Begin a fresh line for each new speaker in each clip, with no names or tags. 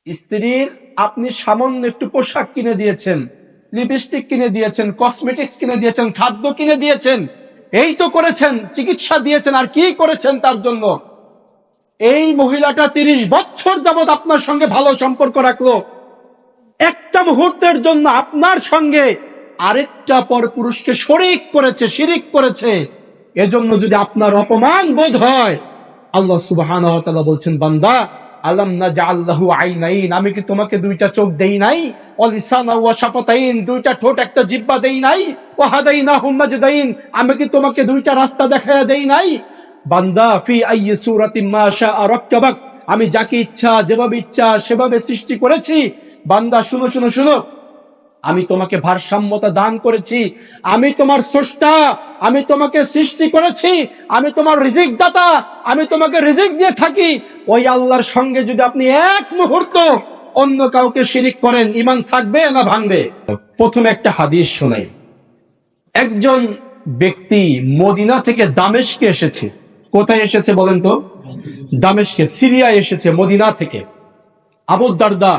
স্ত্রীর আপনি সামান্য একটু পোশাক কিনে দিয়েছেন, লিপস্টিক কিনে দিয়েছেন, কসমেটিক্স কিনে দিয়েছেন, খাদ্য কিনে দিয়েছেন, এই তো করেছেন, চিকিৎসা দিয়েছেন, আর কি করেছেন তার জন্য? এই মহিলাটা 30 বছর যাবৎ আপনার সঙ্গে ভালো সম্পর্ক রাখলো, একটা মুহূর্তের জন্য আপনার সঙ্গে আরেকটা পরপুরুষকে শরীক করেছে, শিরিক করেছে। এজন্য যদি আপনার অপমান বোধ হয়, আল্লাহ সুবহানাহু ওয়া তাআলা বলছেন, বান্দা, আলাম নাজআল লাহু আইনাইন, আমি কি তোমাকে দুইটা চোখ দেই নাই? ওয়া লিসানা ওয়া শাফাতাইন, দুইটা ঠোঁট একটা জিহ্বা দেই নাই? ওয়া হাদাইনাহুম নাজদাইন, আমি কি তোমাকে দুইটা রাস্তা দেখায়া দেই নাই? বান্দা, ফি আইয়ি সূরাতিন মা শাআ রাক্কাবাক, আমি যাকে ইচ্ছা যেভাবে ইচ্ছা সেভাবে সৃষ্টি করেছি। বান্দা শুনো শুনো শুনো, আমি তোমাকে ভারসাম্যতা দান করেছি, আমি তোমার স্রষ্টা, আমি তোমাকে সৃষ্টি করেছি, আমি তোমার রিজিক দাতা, আমি তোমাকে রিজিক দিয়ে থাকি। ওই আল্লাহর সঙ্গে যদি আপনি এক মুহূর্ত অন্য কাউকে শিরিক করেন, ঈমান থাকবে না ভাঙবে? প্রথমে একটা হাদিস শোনাই। একজন ব্যক্তি মদিনা থেকে দামেস্কে এসেছে। কোথায় এসেছে বলেন তো? দামেস্কে, সিরিয়া এসেছে মদিনা থেকে। আবু দারদা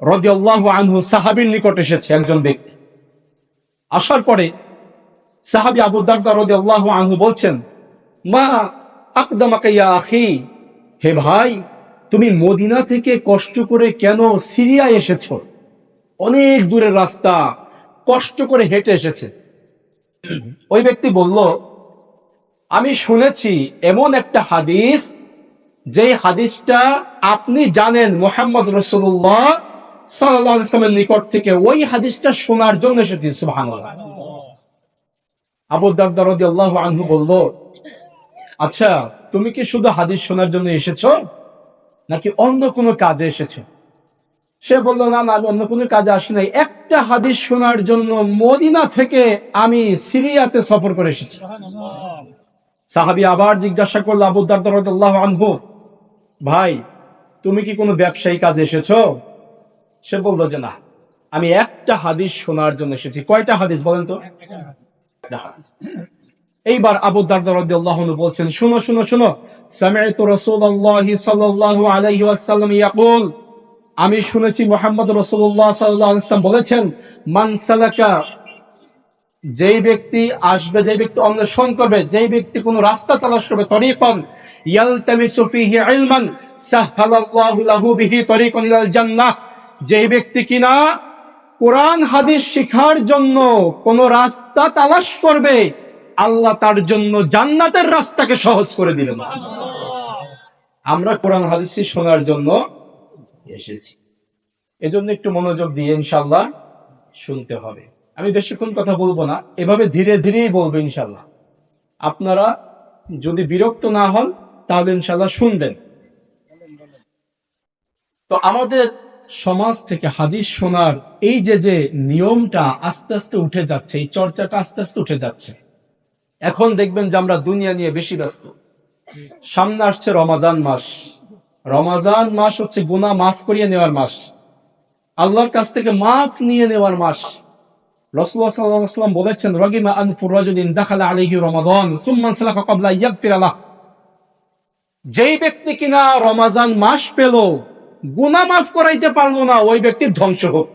রাদিয়াল্লাহু আনহু সাহাবীর নিকট এসেছে একজন ব্যক্তি। আসার পরে সাহাবী আবু দারদা রাদিয়াল্লাহু আনহু বলছেন, মা আকদামাকা ইয়া আখি, হে ভাই, তুমি মদিনা থেকে কষ্ট করে কেন সিরিয়া এসেছো? অনেক দূরের রাস্তা, কষ্ট করে হেঁটে এসেছে। ওই ব্যক্তি বলল, আমি শুনেছি এমন একটা হাদিস, যে হাদিসটা আপনি জানেন মুহাম্মদ রাসূলুল্লাহ সাল্লাল্লাহু আলাইহি ওয়াসাল্লামের নিকট থেকে, ওই হাদিসটা শোনার জন্য এসেছি। সুবহানাল্লাহ। আবু দারদা রাদিয়াল্লাহু আনহু বলল, আচ্ছা, তুমি কি শুধু হাদিস শোনার জন্য এসেছো নাকি অন্য কোনো কাজে এসেছো? সে বলল, না না, আমি অন্য কোনো কাজে আসি নাই, একটা হাদিস শোনার জন্য মদিনা থেকে আমি সিরিয়াতে সফর করে এসেছি। সাহাবী আবার জিজ্ঞাসা করলো আবু দারদা রাদিয়াল্লাহু আনহু, ভাই, তুমি কি কোনো ব্যবসায়ী কাজে এসেছো? সে বলল যে না, আমি একটা হাদিস শোনার জন্য এসেছি। কয়টা হাদিস বলেন তো? একটা হাদিস। এইবার আবু দারদা রাদিয়াল্লাহু আনহু বলছেন, শুনো শুনো শুনো, সামি'তু রাসূলুল্লাহি সাল্লাল্লাহু আলাইহি ওয়াসাল্লাম ইয়াকুল, আমি শুনেছি মুহাম্মদ রাসূলুল্লাহ সাল্লাল্লাহু আলাইহি ওয়াসাল্লাম বলেছেন, মান সালাকা, যেই ব্যক্তি আসবে, যেই ব্যক্তি অন্বেষণ করবে, যেই ব্যক্তি কোন রাস্তা তালাশ করবে, তরিকান ইয়ালতামিসু ফিহি ইলমান সাহহালাল্লাহু লাহু বিহি তরিকান ইলাল জান্নাহ, যেই ব্যক্তি কিনা কোরআন হাদিস শিখার জন্য কোন রাস্তা তালাশ করবে, আল্লাহ তার জন্য জান্নাতের রাস্তাকে সহজ করে দিবেন। আমরা কোরআন হাদিস শোনার জন্য এসেছি, এজন্য একটু মনোযোগ দিয়ে ইনশাআল্লাহ শুনতে হবে। আমি বেশিক্ষণ কথা বলবো না, এভাবে ধীরে ধীরেই বলবো ইনশাআল্লাহ। আপনারা যদি বিরক্ত না হন তাহলে ইনশাআল্লাহ শুনবেন। তো আমাদের সমাজ থেকে হাদিস শোনার এই যে নিয়মটা আস্তে আস্তে উঠে যাচ্ছে, এই চর্চাটা আস্তে আস্তে উঠে যাচ্ছে। এখন দেখবেন যে আমরা দুনিয়া নিয়ে বেশি ব্যস্ত। সামনে আসছে রমাজান মাস। রমাজান মাস হচ্ছে গুনাহ মাফ করিয়ে নেওয়ার মাস, আল্লাহর কাছ থেকে মাফ নিয়ে নেওয়ার মাস। রাসূলুল্লাহ সাল্লাল্লাহু আলাইহি ওয়াসাল্লাম বলেছেন, রাগিমা আনফু রাজুলিন দাখালা আলাইহি রমাদান সুম্মা সালাকা ক্বাবলা ইয়াগফিরা লাহ, যেই ব্যক্তি কিনা রমাজান মাস পেল, গুনাহ মাফ করাইতে পারলো না, ওই ব্যক্তির ধ্বংস হোক।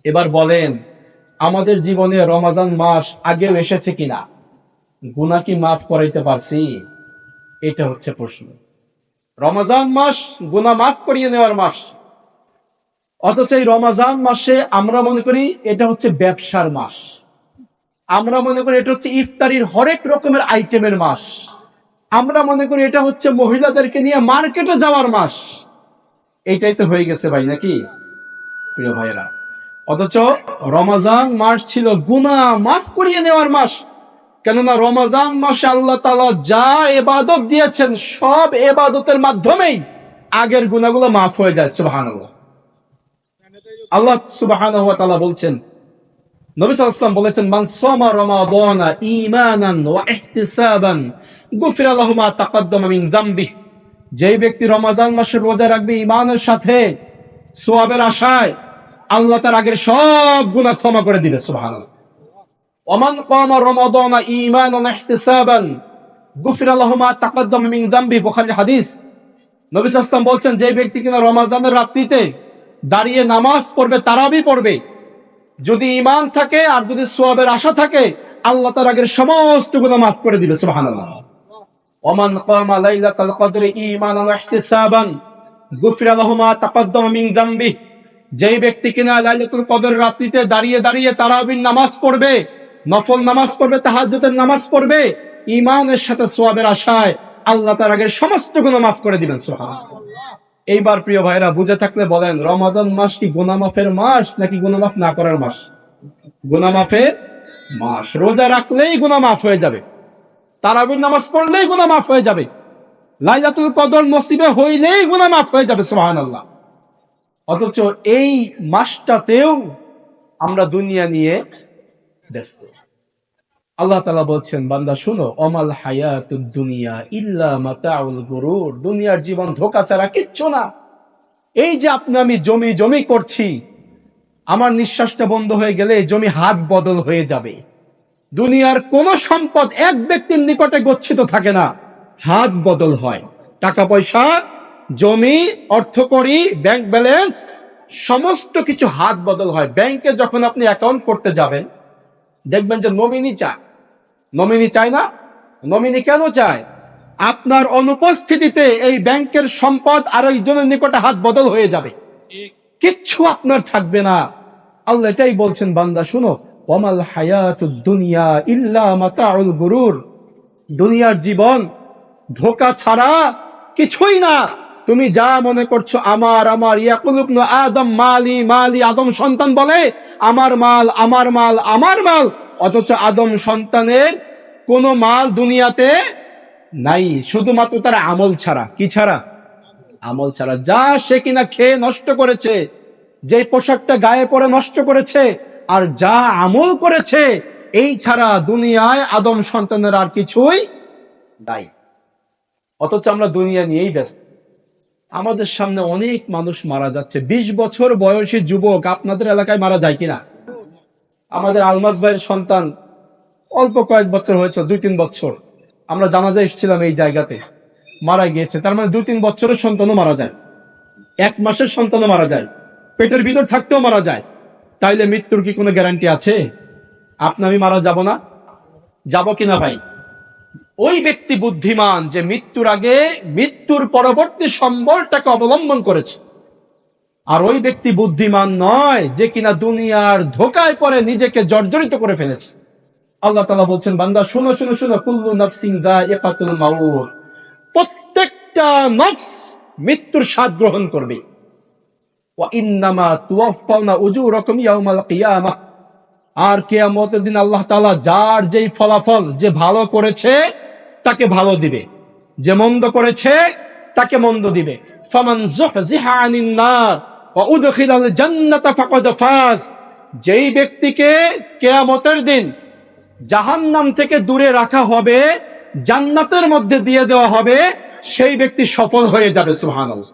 এবার বলেন, আমাদের জীবনে রমাজান মাস আগেও এসেছে কিনা? গুনাহ কি মাফ করাইতে পারছি? এটা হচ্ছে প্রশ্ন। রমাজান মাস গুনাহ মাফ করিয়ে নেওয়ার মাস, অথচ এই রমাজান মাসে আমরা মনে করি এটা হচ্ছে ব্যবসার মাস, আমরা মনে করি এটা হচ্ছে ইফতারির হরেক রকমের আইটেমের মাস, আমরা মনে করি এটা হচ্ছে মহিলাদেরকে নিয়ে মার্কেটে যাওয়ার মাস। এইটাই তো হয়ে গেছে ভাই, নাকি প্রিয় ভাইয়েরা? অথচ রমাজান মাস ছিল গুনাহ মাফ করিয়ে নেওয়ার মাস। কেননা রমাজান মাসে আল্লাহ তাআলা যা ইবাদত দিয়েছেন, সব ইবাদতের মাধ্যমেই আগের গুনাহগুলো মাফ হয়ে যায়। সুবহানাল্লাহ। আল্লাহ সুবহানাহু ওয়া তাআলা বলছেন, নবী সাল্লাল্লাহু আলাইহি ওয়াসাল্লাম বলেছেন, মান সামা রমাদানা ঈমানান ওয়া ইহতিসাবান গুফিরা লাহু মা তাকাদ্দামা মিন যামবিহি, যেই ব্যক্তি রমাজান মাসে রোজা রাখবে ঈমানের সাথে, সওয়াবের আশায়, আল্লাহ তার আগের সব গুনাহ ক্ষমা করে দিবে। সুবহানাল্লাহ। ওয়া মান কামা রমাদানা ঈমানান ওয়া ইহতিসাবান গুফিরা লাহু মা তাকাদ্দামা মিন যামবিহি, বুখারীর হাদিস। নবী সাল্লাল্লাহু আলাইহি ওয়াসাল্লাম বলছেন, যে ব্যক্তি কিনা রমজানের রাত্রিতে দাঁড়িয়ে নামাজ পড়বে, তারাবি পড়বে, যদি ঈমান থাকে আর যদি সওয়াবের আশা থাকে, আল্লাহ তার আগের সমস্ত গুনাহ মাফ করে দিবে। সুবহানাল্লাহ। ওমান কামা লাইলাতাল কদরি ঈমানান ওয়া ইহতিসাবান গুফিরা লাহু মা তাকাদ্দামা মিন যামবি। যেই ব্যক্তি কিনা লাইলাতুল কদর রাত্রিতে দাঁড়িয়ে দাঁড়িয়ে তারাবির নামাজ পড়বে, নফল নামাজ পড়বে, তাহাজ্জুদের নামাজ পড়বে, ঈমানের সাথে সওয়াবের আশায়, আল্লাহ তার আগের সমস্ত গুনাহ মাফ করে দিবেন। সুবহানাল্লাহ। এইবার প্রিয় ভাইরা, বুঝে থাকলে বলেন, রমজান মাস কি গুনাহ মাফের মাস নাকি গুনাহ মাফ না করার মাস? গুনাহ মাফের মাস। রোজা রাখলেই গুনাহ মাফ হয়ে যাবে, তারাবির নামাজ পড়লেই গুনাহ মাফ হয়ে যাবে, লাইলাতুল কদর নসিবে হইলেই গুনাহ মাফ হয়ে যাবে। সুবহানাল্লাহ। অথচ এই মাসটাতেও আমরা দুনিয়া নিয়ে ব্যস্ত। আল্লাহ তাআলা বলছেন, বান্দা শুনো, অমাল হায়াতুদ দুনিয়া ইল্লা মাতাউল গুরুর। দুনিয়ার জীবন ধোঁকা ছাড়া কিচ্ছু না। এই যে আপনি আমি জমি জমি করছি, আমার নিঃশ্বাসটা বন্ধ হয়ে গেলে এই জমি হাত বদল হয়ে যাবে। দুনিয়ার কোন সম্পদ এক ব্যক্তির নিকটে গচ্ছিত থাকে না, হাত বদল হয়। টাকা পয়সা, জমি, অর্থকড়ি, ব্যাংক ব্যালেন্স, সমস্ত কিছু হাত বদল হয়। ব্যাংকে যখন আপনি অ্যাকাউন্ট করতে যাবেন, দেখবেন যে নমিনি চায়। নমিনি চায় না? নমিনি কেন চায়? আপনার অনুপস্থিতিতে এই ব্যাংকের সম্পদ আরেকজনের নিকটে হাত বদল হয়ে যাবে, কিচ্ছু আপনার থাকবে না। আল্লাহ এটাই বলছেন, বান্দা শুনো, ওয়ামাল হায়াতুদ দুনিয়া ইল্লা মাতাউল গুরুর। দুনিয়ার জীবন ধোঁকা ছাড়া কিছুই না। তুমি যা মনে করছো আমার আমার, ইয়াকুল ইবনু আদম মালি মালি, আদম সন্তান বলে আমার মাল আমার মাল আমার মাল, অথচ আদম সন্তানের কোন মাল দুনিয়াতে নাই, শুধুমাত্র তার আমল ছাড়া। কি ছাড়া? আমল ছাড়া। যা সে কিনা খেয়ে নষ্ট করেছে, যে পোশাকটা গায়ে পরে নষ্ট করেছে, আর যা আমল করেছে, এই ছাড়া দুনিয়ায় আদম সন্তানের আর কিছুই নাই। অথচ আমরা দুনিয়া নিয়েই ব্যস্ত। আমাদের সামনে অনেক মানুষ মারা যাচ্ছে। 20 বছর বয়সী যুবক আপনাদের এলাকায় মারা যায় কিনা? আমাদের আলমাস ভাইয়ের সন্তান অল্প কয়েক বছর হয়েছে, 2-3 বছর, আমরা জানাজা এসেছিলাম এই জায়গাতে, মারা গিয়েছে। তার মানে 2-3 বছরের সন্তানও মারা যায়, 1 মাসের সন্তানও মারা যায়, পেটের ভিতর থাকতেও মারা যায়। তাইলে মৃত্যুর কি কোনো গ্যারান্টি আছে? আপনি আমি মারা যাব না? যাব কিনা ভাই? ওই ব্যক্তি বুদ্ধিমান যে মৃত্যুর আগে মৃত্যুর পরবর্তী সম্বলটাকে অবলম্বন করেছে। আর ওই ব্যক্তি বুদ্ধিমান নয় যে কিনা দুনিয়ার ধোঁকায় পড়ে নিজেকে জর্জরিত করে ফেলেছে। আল্লাহ তাআলা বলছেন, বান্দা শুনো শুনো শুনো, কুল্লু নাফসিন যায়িকাতুল মাউত। প্রত্যেকটা নফস মৃত্যুর স্বাদ গ্রহণ করবে। ওয়া ইন্নামা তুওয়াফাউনা উজুরাকুম ইয়াউমাল কিয়ামাহ। আর কিয়ামতের দিন আল্লাহ তাআলা যার যেই ফলাফল, যে ভালো করেছে তাকে ভালো দিবে, যে মন্দ করেছে তাকে মন্দ দিবে। ফামান যুহযিহা আনিন নার ওয়া উদখিলাল জান্নাতা ফাকাদ ফাজ। যেই ব্যক্তিকে কিয়ামতের দিন জাহান্নাম থেকে দূরে রাখা হবে, জান্নাতের মধ্যে দিয়ে দেওয়া হবে, সেই ব্যক্তি সফল হয়ে যাবে। সুবহানাল্লাহ।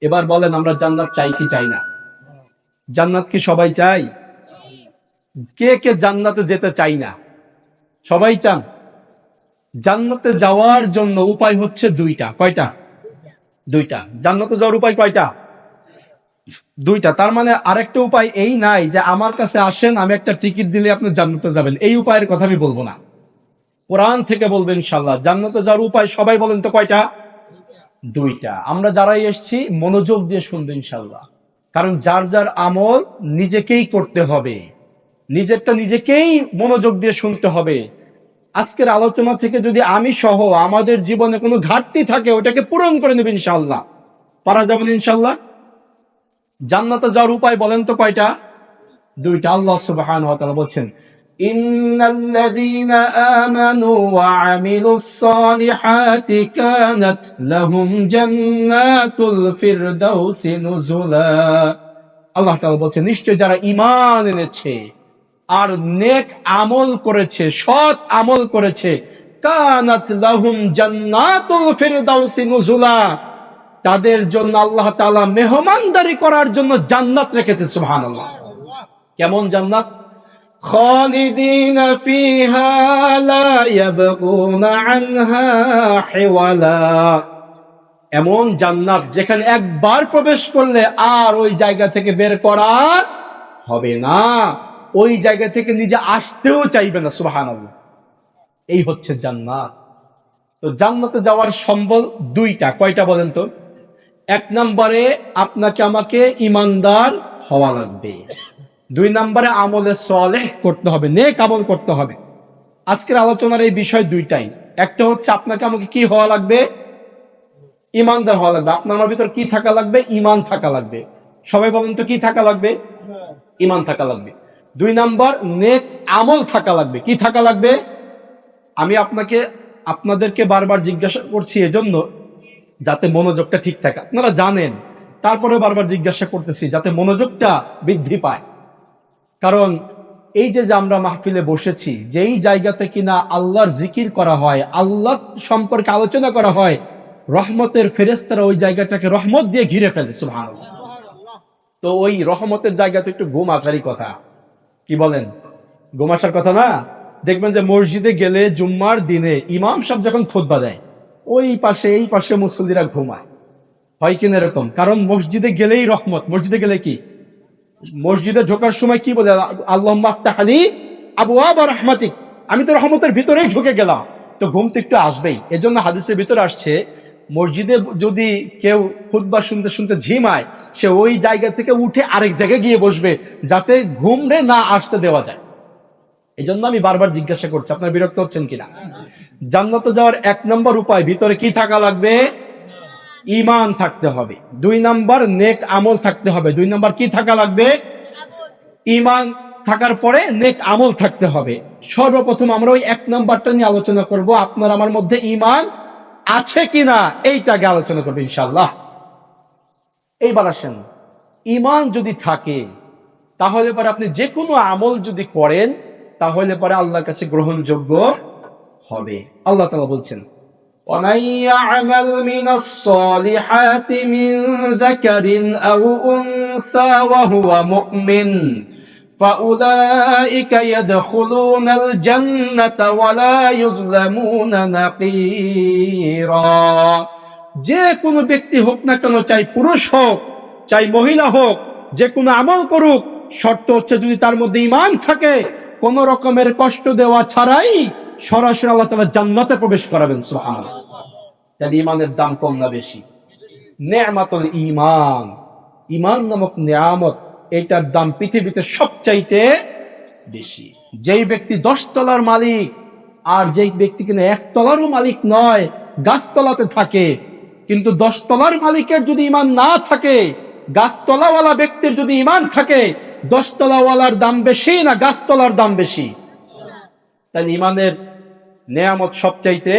এবার বলেন, আমরা জান্নাত চাই কি চাই না? জান্নাত কি সবাই চাই? কে কে জান্নাতে যেতে চাই না? সবাই চান। জান্নাতে যাওয়ার জন্য উপায় হচ্ছে দুইটা। কয়টা? দুইটা। জান্নাতে যাওয়ার উপায় কয়টা? দুইটা। তার মানে আরেকটা উপায় এই নাই যে আমার কাছে আসেন, আমি একটা টিকিট দিলে আপনি জান্নাতে যাবেন। এই উপায়ের কথা আমি বলবো না। কোরআন থেকে বলবেন ইনশাআল্লাহ। জান্নাতে যাওয়ার উপায় সবাই বলেন তো কয়টা? দুইটা। আমরা যারাই এসেছি মনোযোগ দিয়ে শুনবেন ইনশাআল্লাহ। কারণ যার যার আমল নিজেকেই করতে হবে, নিজেরটা নিজেকেই মনোযোগ দিয়ে শুনতে হবে। আজকের আলোচনা থেকে যদি আমি সহ আমাদের জীবনে কোনো ঘাটতি থাকে, ওটাকে পূরণ করে নেবেন ইনশাআল্লাহ। পারা যাবেন ইনশাআল্লাহ। জান্নাতে যাওয়ার উপায় বলেন তো কয়টা? দুইটা। আল্লাহ সুবহানাহু ওয়া তাআলা বলছেন, ইন্নাল্লাযীনা আমানু ওয়া আমিলুস সালিহাতি কানাত লাহুম জান্নাতুল ফিরদাউসি নুজুলা। আল্লাহ তাআলা বলছেন, নিশ্চয় যারা ঈমান এনেছে আর নেক আমল করেছে, সৎ আমল করেছে, কানাত লাহুম জান্নাতুল ফিরদাউসি নুজুলা, তাদের জন্য আল্লাহ তাআলা মেহমানদারি করার জন্য জান্নাত রেখেছে। সুবহানাল্লাহ। কেমন জান্নাত? খালিদিনা ফিহা লা ইয়াবগুনা আনহা হিওয়ালা। এমন জান্নাত যেখানে একবার প্রবেশ করলে আর ওই জায়গা থেকে বের করা হবে না, ওই জায়গা থেকে নিজে আসতেও চাইবে না। সুবহানাল্লাহ। এই হচ্ছে জান্নাত। তো জান্নাতে যাওয়ার সম্বল দুইটা। কয়টা বলেন তো? এক নম্বরে আপনাকে আমাকে ইমানদার হওয়া লাগবে, দুই নম্বরে আমলে সালেহ করতে হবে, নেক আমল করতে হবে। আজকের আলোচনার এই বিষয় দুইটাই। একটা হচ্ছে আপনাকে আমাকে কি হওয়া লাগবে? ইমানদার হওয়া লাগবে। আপনার আমার ভিতর কি থাকা লাগবে? ইমান থাকা লাগবে। সবাই বলেন তো কি থাকা লাগবে? ইমান থাকা লাগবে। দুই নাম্বার, নেক আমল থাকা লাগবে। কি থাকা লাগবে? আমি আপনাদেরকে বারবার জিজ্ঞাসা করছি এজন্য যাতে মনোযোগটা ঠিক থাকে। আপনারা জানেন, তারপরে বারবার জিজ্ঞাসা করতেছি যাতে মনোযোগটা বৃদ্ধি পায়। কারণ এই যে আমরা মাহফিলে বসেছি, যেই জায়গাতে কিনা আল্লাহর জিকির করা হয়, আল্লাহ সম্পর্কে আলোচনা করা হয়, রহমতের ফেরেশতারা ওই জায়গাটাকে রহমত দিয়ে ঘিরে ফেলে। সুবহানাল্লাহ। তো ওই রহমতের জায়গাতে একটু ঘুম আসারই কথা। কি বলেন? ঘুম আসার কথা না? দেখবেন যে মসজিদে গেলে জুম্মার দিনে ইমাম সাহেব যখন খুতবা দেয়, ওই পাশে এই পাশে মুসল্লিরা ঘুমায়। হয় কিনা এরকম? কারণ মসজিদে গেলেই রহমত। মসজিদে গেলে কি? মসজিদে ঢোকার সময় কি বলে? আল্লাহুম্মা আফতাহলি আবওয়াবা রাহমাতিক, আমি তো রহমতের ভিতরেই ঢুকে গেলাম। তো ঘুম তো একটু আসবেই। এজন্য হাদিসের ভিতরে আসছে, মসজিদে যদি কেউ খুতবা শুনতে শুনতে ঝিমায়, সে ওই জায়গা থেকে উঠে আরেক জায়গায় গিয়ে বসবে, যাতে ঘুমরে না আসতে দেওয়া যায়। এই জন্য আমি বারবার জিজ্ঞাসা করছি, আপনারা বিরক্ত হচ্ছেন কিনা? জান্নাতে যাওয়ার এক নম্বর উপায়, ভিতরে কি থাকা লাগবে? ইমান থাকতে হবে। দুই নাম্বার, নেক আমল থাকতে হবে। দুই নাম্বার কি থাকা লাগবে? ইমান থাকার পরে নেক আমল থাকতে হবে। সর্বপ্রথম আমরা ওই এক নাম্বারটা নিয়ে আলোচনা করব। আপনার আমার মধ্যে ইমান আছে কিনা এইটাকে আলোচনা করবো ইনশাআল্লাহ। এইবার আসেন, ইমান যদি থাকে তাহলে পরে আপনি যে কোনো আমল যদি করেন তাহলে পরে আল্লাহর কাছে গ্রহণযোগ্য হবে। আল্লাহ তাআলা বলছেন, وَمَن يَعْمَلْ مِنَ الصَّالِحَاتِ مِن ذَكَرٍ أَوْ أُنثَىٰ وَهُوَ مُؤْمِنٌ فَأُولَٰئِكَ يَدْخُلُونَ الْجَنَّةَ وَلَا يُظْلَمُونَ نَقِيرًا। যে কোনো ব্যক্তি হোক না কেন, চাই পুরুষ হোক চাই মহিলা হোক, যে কোনো আমল করুক, শর্ত হচ্ছে যদি তার মধ্যে ঈমান থাকে, কোন রকমের কষ্ট দেওয়া ছাড়াই সরাসরি আল্লাহ তাআলা জান্নাতে প্রবেশ করাবেন। সুবহানাল্লাহ। তাহলে ঈমানের দাম কম না বেশি? নেয়ামাতুল ঈমান, ঈমান নামক নিয়ামত, এইটার দাম পৃথিবীতে সবচাইতে বেশি। যেই ব্যক্তি 10 তলার মালিক আর যেই ব্যক্তি কিনা 1 তলারও মালিক নয়, গাছতলাতে থাকে, কিন্তু 10 তলার মালিকের যদি ঈমান না থাকে, গাছতলাওয়ালা ব্যক্তির যদি ঈমান থাকে, 10 তলাওয়ালার দাম বেশি না গাছতলার দাম বেশি? তাই ঈমানের নেয়ামত সবচাইতে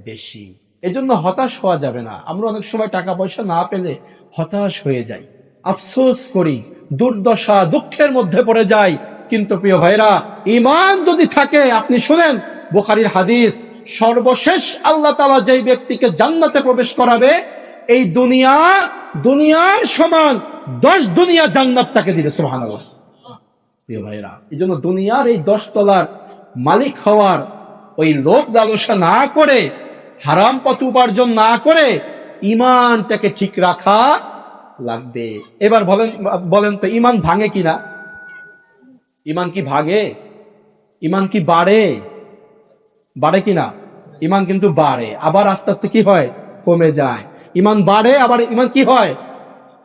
বেশি। এজন্য হতাশ হওয়া যাবে না। আমরা অনেক সময় টাকা পয়সা না পেলে হতাশ হয়ে যাই, আফসোস করি, দুর্দশা দুঃখের মধ্যে পড়ে যাই। কিন্তু প্রিয় ভাইরা, ঈমান যদি থাকে, আপনি শুনেন বুখারীর হাদিস, সর্বশেষ আল্লাহ তাআলা যেই ব্যক্তিকে জান্নাতে প্রবেশ করাবে, এই দুনিয়ার সমান 10 দুনিয়া জান্নাত তাকে দিবে। সুবহানাল্লাহ। প্রিয় ভাইরা, এজন্য দুনিয়ার এই 10 তলার মালিক হওয়ার ওই লোভ লালসা না করে, হারাম পথ উপার্জন না করে, ঈমানটাকে ঠিক রাখা লাগবে। এবার বলেন তো, ঈমান ভাঙে কিনা? ঈমান কি ভাঙে? ঈমান কি বাড়ে? বাড়ে কিনা? ঈমান কিন্তু বাড়ে, আবার আস্তে আস্তে কি হয়? কমে যায়। ঈমান বাড়ে, আবার ঈমান কি হয়?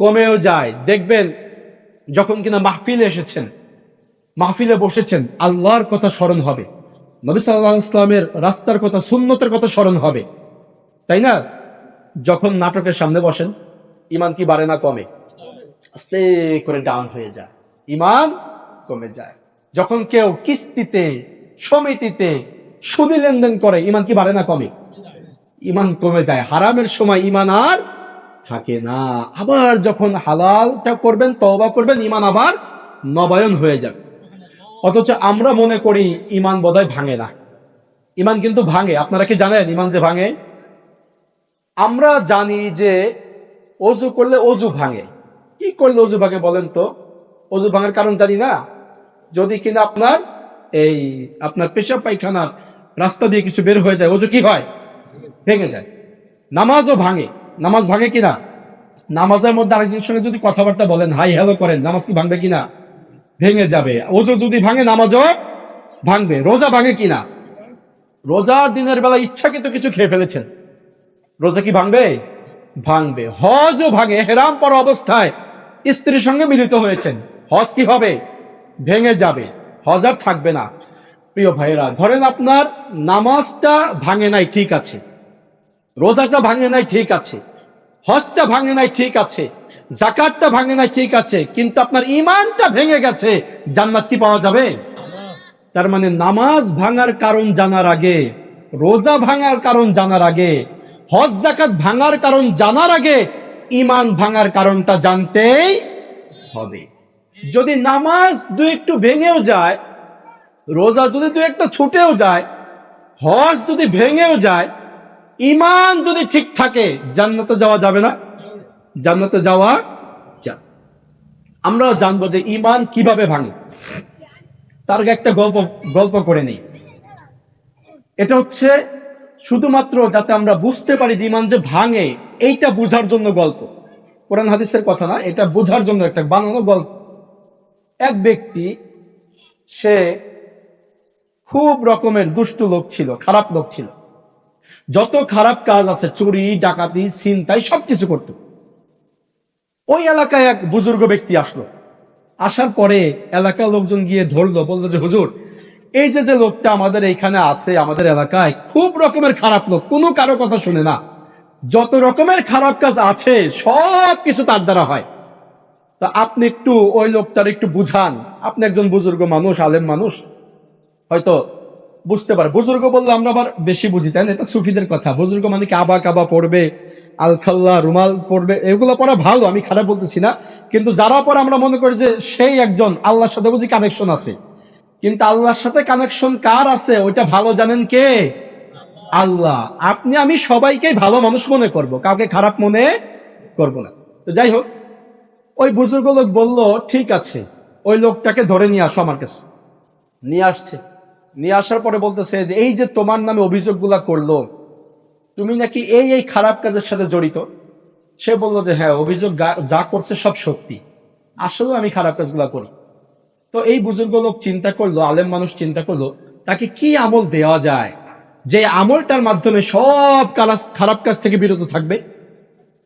কমেও যায়। দেখবেন যখন কিনা মাহফিলে এসেছেন, মাহফিলে বসেছেন, আল্লাহর কথা স্মরণ হবে, নবী সাল্লাল্লাহু আলাইহি ওয়াসাল্লামের রাস্তার কথা, সুন্নতের কথা স্মরণ হবে, তাই না? যখন নাটকের সামনে বসেন, ঈমান কি বাড়ে না কমে? আস্তে করে ডাউন হয়ে যায়, ঈমান কমে যায়। যখন কেউ কিস্তিতে, সমিতিতে, সুদী লেনদেন করে, ঈমান কি বাড়ে না কমে? ঈমান কমে যায়। হারামের সময় ঈমান আর থাকে না। আবার যখন হালালটা করবেন, তওবা করবেন, ঈমান আবার নবায়ন হয়ে যাবে। অথচ আমরা মনে করি ঈমান বোধহয় ভাঙে না। ঈমান কিন্তু ভাঙে। আপনারা কি জানেন ঈমান যে ভাঙে? আমরা জানি যে ওযু করলে ওযু ভাঙে। কি করলে ওযু ভাঙে বলেন তো? ওযু ভাঙার কারণ জানি না? যদি কিনা আপনার পেশাব পায়খানার রাস্তা দিয়ে কিছু বের হয়ে যায়, ওযু কি হয়? ভেঙে যায়। নামাজও ভাঙে। নামাজ ভাঙে কিনা? নামাজের মধ্যে আরেকজনের সঙ্গে যদি কথাবার্তা বলেন, হাই হ্যালো করেন, নামাজ কি ভাঙবে কিনা? ভেঙে যাবে। ওযু যদি ভাঙে, নামাজও ভাঙবে। রোজা ভাঙে কিনা? রোজা দিনের বেলা ইচ্ছাকৃত কিছু খেয়ে ফেলেছেন, রোজা কি ভাঙবে? ভাঙবে। হজও ভাঙে। হেরাম পরা অবস্থায় স্ত্রীর সঙ্গে মিলিত হয়েছেন, হজ কি হবে? ভেঙে যাবে, হজ আর থাকবে না। প্রিয় ভাইয়েরা, ধরেন আপনার নামাজটা ভাঙে নাই, ঠিক আছে, রোজাটা ভাঙে নাই, ঠিক আছে, হজটা ভাঙে নাই, ঠিক আছে, যাকাতটা ভাঙে নাই, ঠিক আছে, কিন্তু আপনার ঈমানটা ভেঙে গেছে, জান্নাত কি পাওয়া যাবে? তার মানে নামাজ ভাঙার কারণ জানার আগে, রোজা ভাঙার কারণ জানার আগে, হজ যাকাত ভাঙার কারণ জানার আগে ঈমান ভাঙার কারণটা জানতেই হবে। যদি নামাজ দু একটু ভেঙেও যায়, রোজা যদি দু একটা ছুটেও যায়, হজ যদি ভেঙেও যায়, ঈমান যদি ঠিক থাকে, জান্নাতে যাওয়া যাবে না? জান্নাতে যাওয়া যাবে। আমরা জানবো যে ঈমান কিভাবে ভাঙে। তার আগে একটা গল্প করে নেই। এটা হচ্ছে শুধুমাত্র যাতে আমরা বুঝতে পারি যে ঈমান যে ভাঙে, এইটা বোঝার জন্য গল্প, কোরআন হাদিসের কথা না, এটা বোঝার জন্য একটা বানানো গল্প। এক ব্যক্তি, সে খুব রকমের দুষ্ট লোক ছিল, খারাপ লোক ছিল, যত খারাপ কাজ আছে, চুরি ডাকাতি ছিনতাই সবকিছু করত। ওই এলাকায় এক বুজুর্গ ব্যক্তি আসলো। আসার পরে এলাকার লোকজন গিয়ে ধরলো, বললো যে হুজুর, এই যে লোকটা আমাদের এইখানে আছে, আমাদের এলাকায় খুব রকমের খারাপ লোক, কোনো কারো কথা শুনে না, যত রকমের খারাপ কাজ আছে সব কিছু তার দ্বারা হয়। তা আপনি একটু ওই লোকটার একটু বুঝান, আপনি একজন বুজুর্গ মানুষ, আলেম মানুষ, হয়তো বুঝতে পারে। বুজুর্গ বললে আমরা আবার বেশি বুঝি, তাই না? এটা সুফিদের কথা। বুজুর্গ মানে কি আবা কাবা পড়বে, আলখাল্লা রুমাল পড়বে, এগুলো পড়া ভালো, আমি খারাপ বলতেছি না, কিন্তু যারা পরে আমরা মনে করি যে সেই একজন আল্লাহর সাথে বুঝি কানেকশন আছে, কিন্তু আল্লাহর সাথে কানেকশন কার আছে ওইটা ভালো জানেন কে? আল্লাহ। আপনি আমি সবাইকে ভালো মানুষ মনে করব, কাউকে খারাপ মনে করব না। তো যাই হোক, ওই বুজুর্গ লোক বলল, ঠিক আছে, ওই লোকটাকে ধরে নিয়ে আসো আমার কাছে। নিয়ে আসছে। নিয়ে আসার পরে বলতেছে যে এই যে তোমার নামে অভিযোগগুলা করলো, তুমি নাকি এই এই খারাপ কাজের সাথে জড়িত। সে বলল যে হ্যাঁ, অভিযোগ যা করছে সব সত্যি, আসলে আমি খারাপ কাজগুলা করি। তো এই বুজুর্গ লোক চিন্তা করলো, আলেম মানুষ চিন্তা করলো, তাকে কি আমল দেওয়া যায় যে আমলটার মাধ্যমে সব খারাপ কাজ থেকে বিরত থাকবে।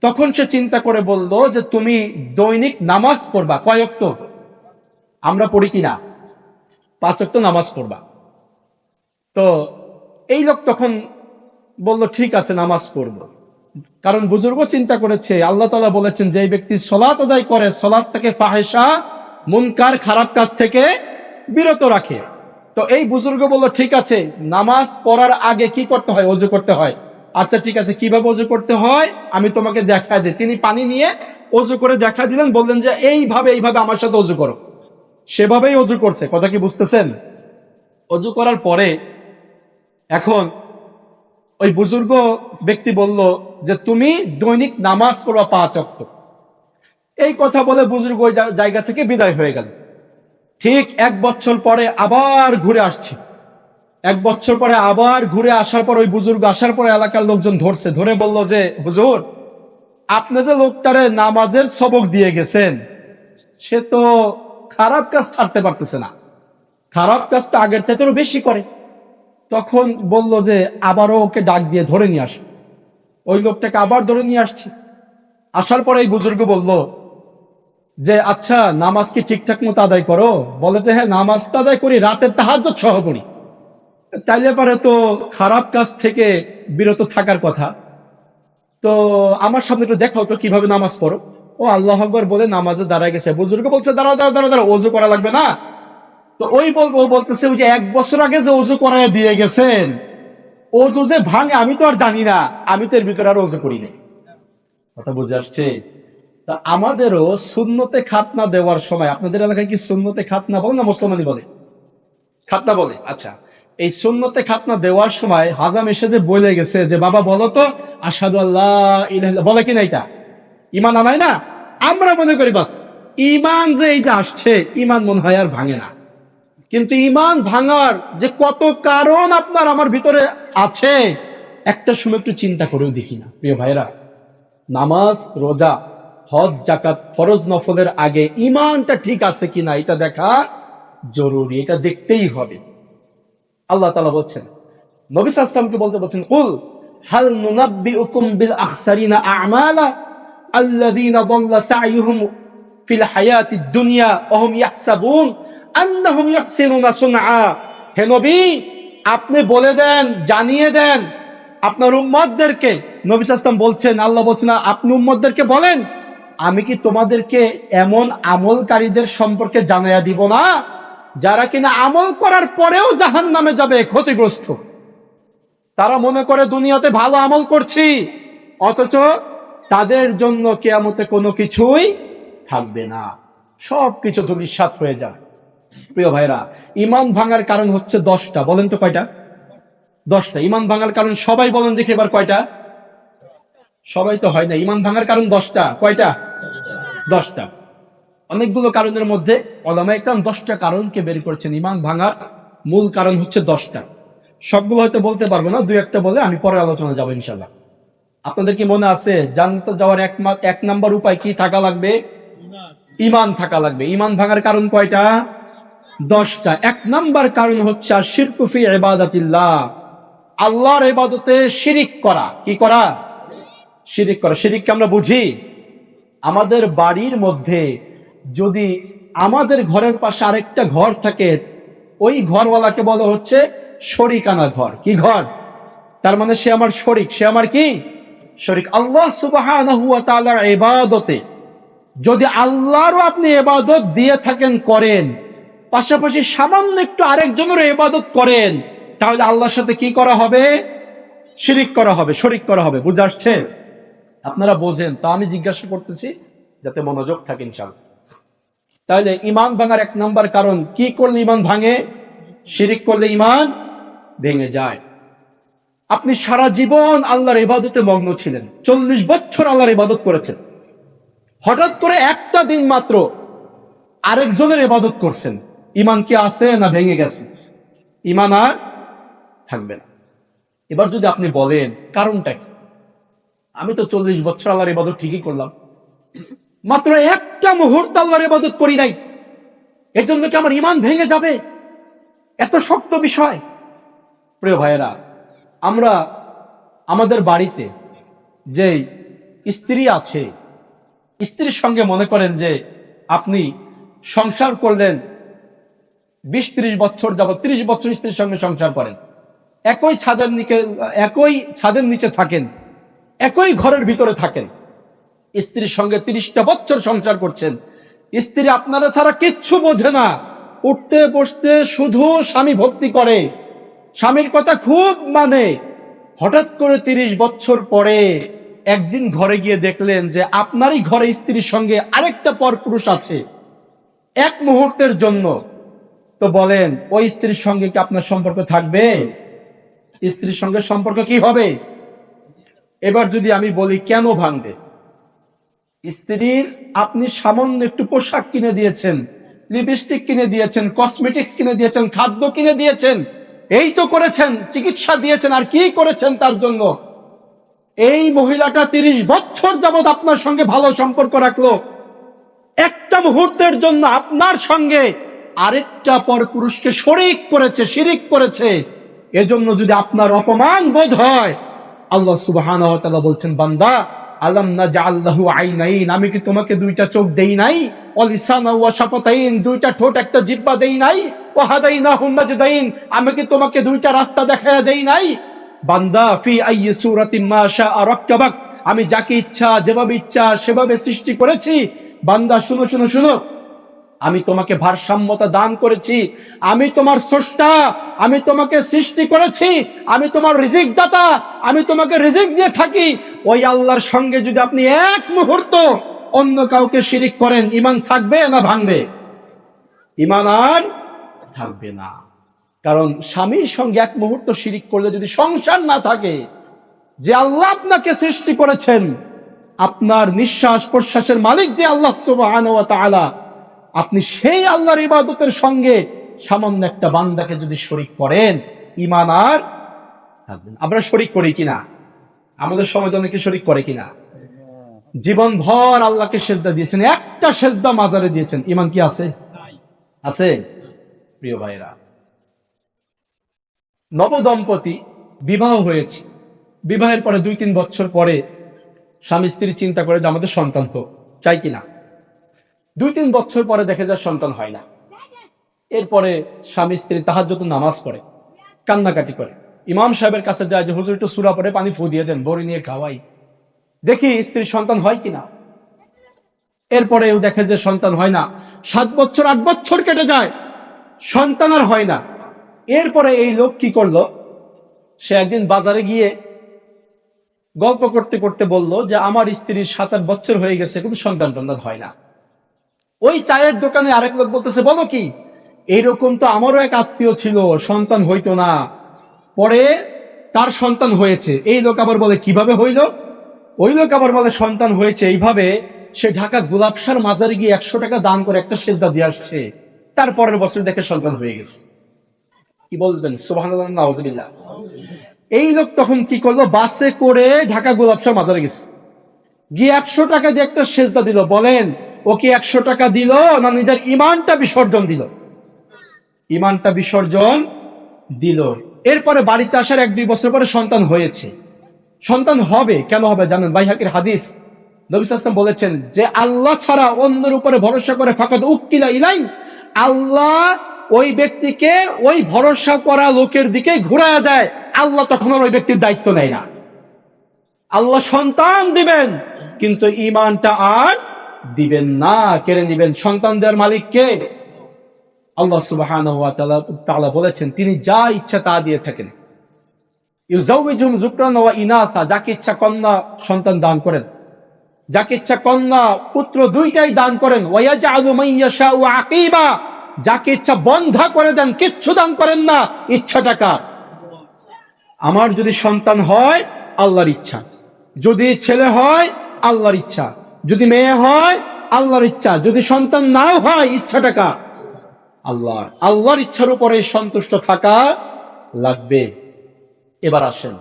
তখন সে চিন্তা করে বলল যে তুমি দৈনিক নামাজ পড়বা। কয় ওয়াক্ত? আমরা পড়ি কিনা? 5 ওয়াক্ত নামাজ পড়বা। তো এই লোক তখন বলল ঠিক আছে, নামাজ পড়ব। কারণ বুজুর্গ চিন্তা করেছে, আল্লাহ তাআলা বলেছেন যে ব্যক্তি সালাত আদায় করে, সালাত থেকে ফাহেসা মুনকার খারাপ কাজ থেকে বিরত রাখে। তো এই বুজুর্গ বলল ঠিক আছে, নামাজ পড়ার আগে কি করতে হয়? ওযু করতে হয়। আচ্ছা ঠিক আছে, কিভাবে ওযু করতে হয় আমি তোমাকে দেখায় দিই। তিনি পানি নিয়ে ওযু করে দেখা দিলেন, বললেন যে এইভাবে আমার সাথে ওযু করো। সেভাবেই ওযু করছে। কথা কি বুঝতেছেন? ওযু করার পরে এখন ওই বুজুর্গ ব্যক্তি বলল যে তুমি দৈনিক নামাজ পড়বা 5 ওয়াক্ত। এই কথা বলে বুজুর্গ ওই জায়গা থেকে বিদায় হয়ে গেল। ঠিক 1 বছর পরে আবার ঘুরে আসছে। 1 বছর পরে আবার ঘুরে আসার পর ওই বুজুর্গ আসার পরে এলাকার লোকজন ধরছে, ধরে বলল যে হুজুর, আপনি যে লোকটারে নামাজের সবক দিয়ে গেছেন, সে তো খারাপ কাজ ছাড়তে পারতেছে না, খারাপ কাজ তো আগের চাইতেও বেশি করে। তখন বলল যে আবারও ওকে ডাক দিয়ে ধরে নিয়ে আস। ওই লোকটাকে আবার ধরে নিয়ে আসছে। আসার পরে এই বুজুর্গ বলল যে আচ্ছা, নামাজ কি ঠিকঠাক মতো আদায় করো? বলে যে হ্যাঁ, নামাজ তো আদায় করি, রাতের তাহাজ্জুদ সহ করি। তাইলে পারে তো খারাপ কাজ থেকে বিরত থাকার কথা। তো আমার সামনে একটু দেখাও তো কিভাবে নামাজ পড়ো। ও আল্লাহু আকবার বলে নামাজে দাঁড়ায় গেছে। বুজুর্গ বলছে দাঁড়াও দাঁড়াও দাঁড়াও দাঁড়াও, ওযু করা লাগবে না? তো ও বলতেছে ওই যে 1 বছর আগে যে ওযু করায় দিয়ে গেছেন, ওযু যে ভাঙে আমি তো আর জানি না, আমি তো এর ভিতরে আর ওযু করি না। কথা বুঝে আসছে? তা আমাদেরও সুন্নতে খাতনা দেওয়ার সময়, আপনাদের এলাকায় কি সুন্নতে খাতনা বলে না মুসলমানি বলে? খাতনা বলে। আচ্ছা, এই সুন্নতে খাতনা দেওয়ার সময় হাজাম এসে যে বলে গেছে যে বাবা বলো তো আশহাদু আল্লাহ ইলাহা ইল্লাল্লাহ, বলে কিনা? এটা ঈমান আনায় না? আমরা মনে করি বাস ঈমান যে এই যে আসছে, ঈমান মনে হয় আর ভাঙে না। কিন্তু ঈমান ভাঙার যে কত কারণ আপনার আমার ভিতরে আছে, একটা সময় একটু চিন্তা করেও দেখি না প্রিয় ভাইরা। নামাজ, রোজা, হজ, যাকাত, ফরজ নফলের আগে ইমানটা ঠিক আছে কিনা এটা দেখা জরুরি, এটা দেখতেই হবে। আল্লাহ তাআলা বলছেন, নবী সাল্লাল্লাহু আলাইহি ওয়াসাল্লামকে বলতে বলছেন, কুল হাল নুনাব্বিউকুম বিল আখসারিনা আমালা আল্লাযীনা দাল্লা সা'য়ুহুম ফিল হায়াতিদ দুনিয়া ওয়া হুম ইয়াহসাবুন আন্নাহুম ইহসিনুনা সুনআ। হে নবী, আপনি বলে দেন, জানিয়ে দেন আপনার উম্মতদেরকে। নবী সাল্লাল্লাহু আলাইহি ওয়াসাল্লাম বলছেন, আল্লাহ বলছেন আপনি উম্মতদেরকে বলেন, আমি কি তোমাদেরকে এমন আমলকারীদের সম্পর্কে জানাইয়া দিব না যারা কিনা আমল করার পরেও জাহান্নামে যাবে, ক্ষতিগ্রস্ত। তারা মনে করে দুনিয়াতে ভালো আমল করছি, অথচ তাদের জন্য কিয়ামতে কোনো কিছুই থাকবে না, সবকিছু ধূলিসাৎ হয়ে যায়। প্রিয় ভাইরা, ঈমান ভাঙার কারণ হচ্ছে 10টা। বলেন তো কয়টা? 10টা। ঈমান ভাঙার কারণ সবাই বলেন দেখি এবার কয়টা? সবাই তো হয় না। ঈমান ভাঙার কারণ 10টা। কয়টা? 10টা। অনেকগুলো কারণের মধ্যে উলামায়ে কেরাম 10টা কারণকে বের করেছেন। ঈমান ভাঙার মূল কারণ হচ্ছে 10টা। সবগুলো হয়তো বলতে পারবো না, দুই একটা বলে আমি পরে আলোচনা যাবো ইনশাআল্লাহ। আপনাদের কি মনে আছে জান্নাতে যাওয়ার এক নাম্বার উপায় কি থাকা লাগবে? ঈমান থাকা লাগবে। ঈমান ভাঙার কারণ কয়টা? 10টা। 1 নাম্বার কারণ হচ্ছে আশিরকু ফি ইবাদাতিল্লাহ, আল্লাহর ইবাদতে শিরিক করা। কি করা? শিরিক করা। শিরিককে আমরা বুঝি, আমাদের বাড়ির মধ্যে যদি আমাদের ঘরের পাশে আরেকটা ঘর থাকে, ওই ঘরওয়ালাকে বলা হচ্ছে শরিকানা ঘর। কি ঘর? তার মানে সে আমার শরিক, সে আমার কি? শরিক। আল্লাহ সুবহানাহু ওয়া তাআলার ইবাদতে যদি আল্লাহরও আপনি ইবাদত দিয়ে থাকেন, করেন, পাশাপাশি সামান্য একটু আরেকজনের ইবাদত করেন, তাহলে আল্লাহর সাথে কি করা হবে? শিরিক করা হবে, শরিক করা হবে। বুঝে আসছে? আপনারা বোঝেন তা আমি জিজ্ঞাসা করতেছি যাতে মনোযোগ থাকে ইনশাআল্লাহ। তাহলে ঈমান ভাঙার 1 নাম্বার কারণ, কি করলে ঈমান ভাঙে? শিরিক করলে ঈমান ভেঙে যায়। আপনি সারা জীবন আল্লাহর ইবাদতে মগ্ন ছিলেন, 40 বছর আল্লাহর ইবাদত করেছেন, হঠাৎ করে একটা দিন মাত্র আরেকজনের ইবাদত করছেন, ঈমান কি আছে না ভেঙে গেছে? ঈমান আর থাকবে না। এবার যদি আপনি বলেন কারণটা কি, আমি তো 40 বছর আল্লাহর ইবাদত ঠিকই করলাম, মাত্র একটা মুহূর্ত আল্লাহর ইবাদত করি নাই, এজন্য কি আমার ঈমান ভেঙে যাবে? এত শক্ত বিষয়। প্রিয় ভাইয়েরা, আমরা আমাদের বাড়িতে যে স্ত্রী আছে, স্ত্রীর সঙ্গে মনে করেন যে আপনি সংসার করলেন 20-30 বছর যাবত, 30 বছর স্ত্রীর সঙ্গে সংসার করেন, একই ছাদের নিচে থাকেন, একই ঘরের ভিতরে থাকেন, স্ত্রীর সঙ্গে 30টা বছর সংসার করছেন, স্ত্রী আপনারা ছাড়া কিচ্ছু বোঝে না, উঠতে বসতে শুধু স্বামী ভক্তি করে, স্বামীর কথা খুব মানে। হঠাৎ করে 30 বছর পরে একদিন ঘরে গিয়ে দেখলেন যে আপনারই ঘরে স্ত্রীর সঙ্গে আরেকটা পরপুরুষ আছে, এক মুহূর্তের জন্য, তো বলেন ওই স্ত্রীর সঙ্গে কি আপনার সম্পর্ক থাকবে? স্ত্রীর সঙ্গে সম্পর্ক কি হবে? এবার যদি আমি বলি কেন ভাঙবে, স্ত্রীর আপনি সামান্য একটু পোশাক কিনে দিয়েছেন, লিপস্টিক কিনে দিয়েছেন, কসমেটিক্স কিনে দিয়েছেন, খাদ্য কিনে দিয়েছেন, এই তো করেছেন, চিকিৎসা দিয়েছেন, আর কি করেছেন তার জন্য? এই মহিলাটা 30 বছর যাবত আপনার সঙ্গে ভালো সম্পর্ক রাখলো, একটা মুহূর্তের জন্য আপনার সঙ্গে আরেকটা পরপুরুষকে শরিক করেছে, শিরিক করেছে, এজন্য যদি আপনার অপমান বোধ হয়, আল্লাহ সুবহানাহু ওয়া তাআলা বলছেন, বান্দা আলাম নাজআল লাহু আইনাইন, আমি কি তোমাকে 2টা চোখ দেই নাই? ওয়া লিসানা ওয়া শাফাতাইন, 2টা ঠোঁট একটা জিহ্বা দেই নাই? ওয়া হাদাইনাহুম নাজদাইন, আমি কি তোমাকে 2টা রাস্তা দেখায়া দেই নাই? বান্দা ফি আইয়ি সূরাতিন মা শাআ রাক্কাবাক, আমি যাকে ইচ্ছা যেভাবে ইচ্ছা সেভাবে সৃষ্টি করেছি। বান্দা শুনো শুনো শুনো, আমি তোমাকে ভারসাম্যতা দান করেছি, আমি তোমার স্রষ্টা, আমি তোমাকে সৃষ্টি করেছি, আমি তোমার রিজিক দাতা, আমি তোমাকে রিজিক দিয়ে থাকি। ওই আল্লাহর সঙ্গে যদি আপনি এক মুহূর্ত অন্য কাউকে শিরিক করেন, ঈমান থাকবে না ভাঙবে? ঈমান আর থাকবে না। কারণ স্বামীর সঙ্গে এক মুহূর্ত শিরিক করলে যদি সংসার না থাকে, যে আল্লাহ আপনাকে সৃষ্টি করেছেন, আপনার নিঃশ্বাস প্রশ্বাসের মালিক যে আল্লাহ সুবহানাহু ওয়া তাআলা, আপনি সেই আল্লাহর ইবাদতের সঙ্গে সামান্য একটা বান্দাকে যদি শরিক করেন, ঈমান আর থাকবে না। আমরা শরিক করি কিনা? আমাদের সমাজে অনেকে শরিক করে কিনা? জীবন ভর আল্লাহকে সেজদা দিয়েছেন, একটা সেজদা মাজারে দিয়েছেন, ইমান কি আছে? আছে? প্রিয় ভাইরা, নবদম্পতি বিবাহ হয়েছে, বিবাহের পরে 2-3 বছর পরে স্বামী স্ত্রী চিন্তা করে যে আমাদের সন্তান হোক, চাই কিনা? 2-3 বছর পরে দেখে যায় সন্তান হয় না। এরপরে স্বামী স্ত্রী তাহাজ্জুদ নামাজ পড়ে, কান্নাকাটি করে, ইমাম সাহেবের কাছে যায় যে হুজুর একটু সূরা পড়ে পানি ফু দিয়ে দেন, বড়ি নিয়ে খাওয়াই, দেখি স্ত্রীর সন্তান হয় কিনা। এরপরে দেখে যে সন্তান হয় না। 7 বছর 8 বছর কেটে যায়, সন্তান আর হয় না। এরপরে এই লোক কি করলো, সে একদিন বাজারে গিয়ে গল্প করতে করতে বলল যে আমার স্ত্রীর 7-8 বছর হয়ে গেছে কিন্তু সন্তান টন্তান হয় না। ওই চায়ের দোকানে আরেক লোক বলতেছে, বলো কি, এইরকম তো আমারও এক আত্মীয় ছিল, সন্তান হইতো না, পরে তার সন্তান হয়েছে। এই লোক আবার বলে কিভাবে হইল? ওই লোক আবার বলে সন্তান হয়েছে এইভাবে, সে ঢাকা গোলাপসার মাজারে গিয়ে 100 টাকা দান করে একটা সেজদা দিয়ে আসছে, তারপরের বছর দেখে সন্তান হয়ে গেছে। কি বলবেন? সুবহানাল্লাহ, নাউযুবিল্লাহ। এই লোক তখন কি করলো, বাসে করে ঢাকা গোলাপসার মাজারে গেছে, গিয়ে 100 টাকা দিয়ে একটা সেজদা দিল। বলেন, ও কি 100 টাকা দিল না নিজের ইমানটা বিসর্জন দিল? ইমানটা বিসর্জন দিল। এরপরে বাড়িতে আসার 1-2 বছর পরে সন্তান হয়েছে। সন্তান হবে, কেন হবে জানেন? বাইহাকির হাদিস, নবী সাল্লাল্লাহু আলাইহি ওয়াসাল্লাম বলেছেন যে আল্লাহ ছাড়া অন্যের উপরে ভরসা করে ফাকাদ উক্কিলা ইলাই, আল্লাহ ওই ব্যক্তিকে ওই ভরসা করা লোকের দিকে ঘুরায় দেয়, আল্লাহ তখন ওই ব্যক্তির দায়িত্ব নেয় না। আল্লাহ সন্তান দিবেন কিন্তু ইমানটা আর দিবেন না। কেড়ে নিবেন। সন্তান দেওয়ার মালিক কে? আল্লাহ সুবহানাহু ওয়া তাআলা বলেছেন তিনি যা ইচ্ছা তা দিয়ে থাকেন। ইউজাউযুহুম যুকরান ওয়া ইনাসা, যাকে ইচ্ছা কন্যা সন্তান দান করেন, যাকে ইচ্ছা কন্যা পুত্র দুইটাই দান করেন। ওয়া ইয়াজআলু মান ইয়াশাউ আকিবা, যাকে ইচ্ছা বন্ধা করে দেন, কিচ্ছু দান করেন না, ইচ্ছাটা কার? আমার যদি সন্তান হয় আল্লাহর ইচ্ছা, যদি ছেলে হয় আল্লাহর ইচ্ছা, যদি মেয়ে হয় আল্লাহর ইচ্ছা, যদি সন্তান নাও হয় ইচ্ছাটা কার? আল্লাহর। আল্লাহর ইচ্ছার উপরে সন্তুষ্ট থাকা লাগবে। এবার আসেন,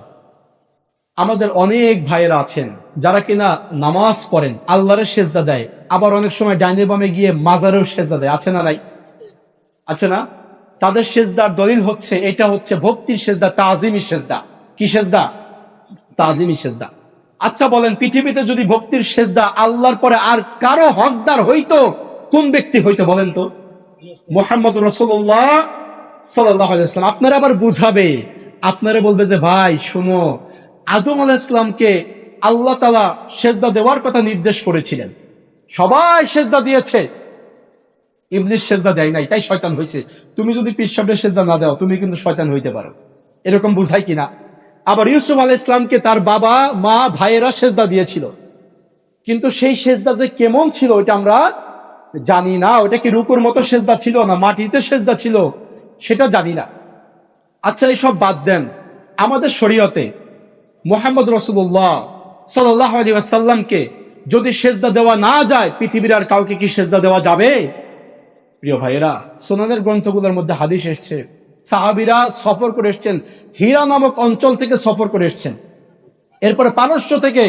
আমাদের অনেক ভাইয়েরা আছেন যারা কিনা নামাজ পড়েন, আল্লাহরের সেজদা দেয়, আবার অনেক সময় ডাইনে বামে গিয়ে মাজারেও সেজদা দেয়, আছে না নাই? আছে না? তাদের সেজদার দলিল হচ্ছে, এটা হচ্ছে ভক্তির সেজদা, তাজিমি সেজদা। কি সেজদা? তাজিমি সেজদা। আচ্ছা বলেন, পৃথিবীতে যদি ভক্তির সেজদা আল্লাহর পরে আর কারো হকদার হইতো, কোন ব্যক্তি হইতো বলেন তো? মুহাম্মদ রাসূলুল্লাহ সাল্লাল্লাহু আলাইহি ওয়াসাল্লাম। আপনারা আবার বুঝাবে, আপনারা বলবে যে ভাই শুনো, আদম আলাইহিস সালামকে আল্লাহ তাআলা সেজদা দেওয়ার কথা নির্দেশ করেছিলেন, সবাই সেজদা দিয়েছে, ইবলিস সেজদা দেয় নাই, তাই শয়তান হয়েছে। তুমি যদি পীর সাহেবের সেজদা না দাও তুমি কিন্তু শয়তান হইতে পারো। এরকম বুঝাই কিনা? আবার ইউসুফ আলাইহিস সালামকে তার বাবা মা ভাইয়েরা সেজদা দিয়েছিল, কিন্তু সেই সেজদা যে কেমন ছিল ওইটা আমরা জানি না। ওটা কি রুকুর মতো সেজদা ছিল না মাটিতে সেজদা ছিল সেটা জানি না। আচ্ছা এইসব বাদ দেন, আমাদের শরীয়তে মুহাম্মদ রাসূলুল্লাহ সাল্লাল্লাহু আলাইহি ওয়াসাল্লামকে যদি সেজদা দেওয়া না যায়, পৃথিবীর আর কাউকে কি সেজদা দেওয়া যাবে? প্রিয় ভাইয়েরা, সুনানের গ্রন্থগুলোর মধ্যে হাদিস এসেছে, সাহাবীরা সফর করে এসেছেন, হীরা নামক অঞ্চল থেকে সফর করে এসেছেন, এরপরে পারস্য থেকে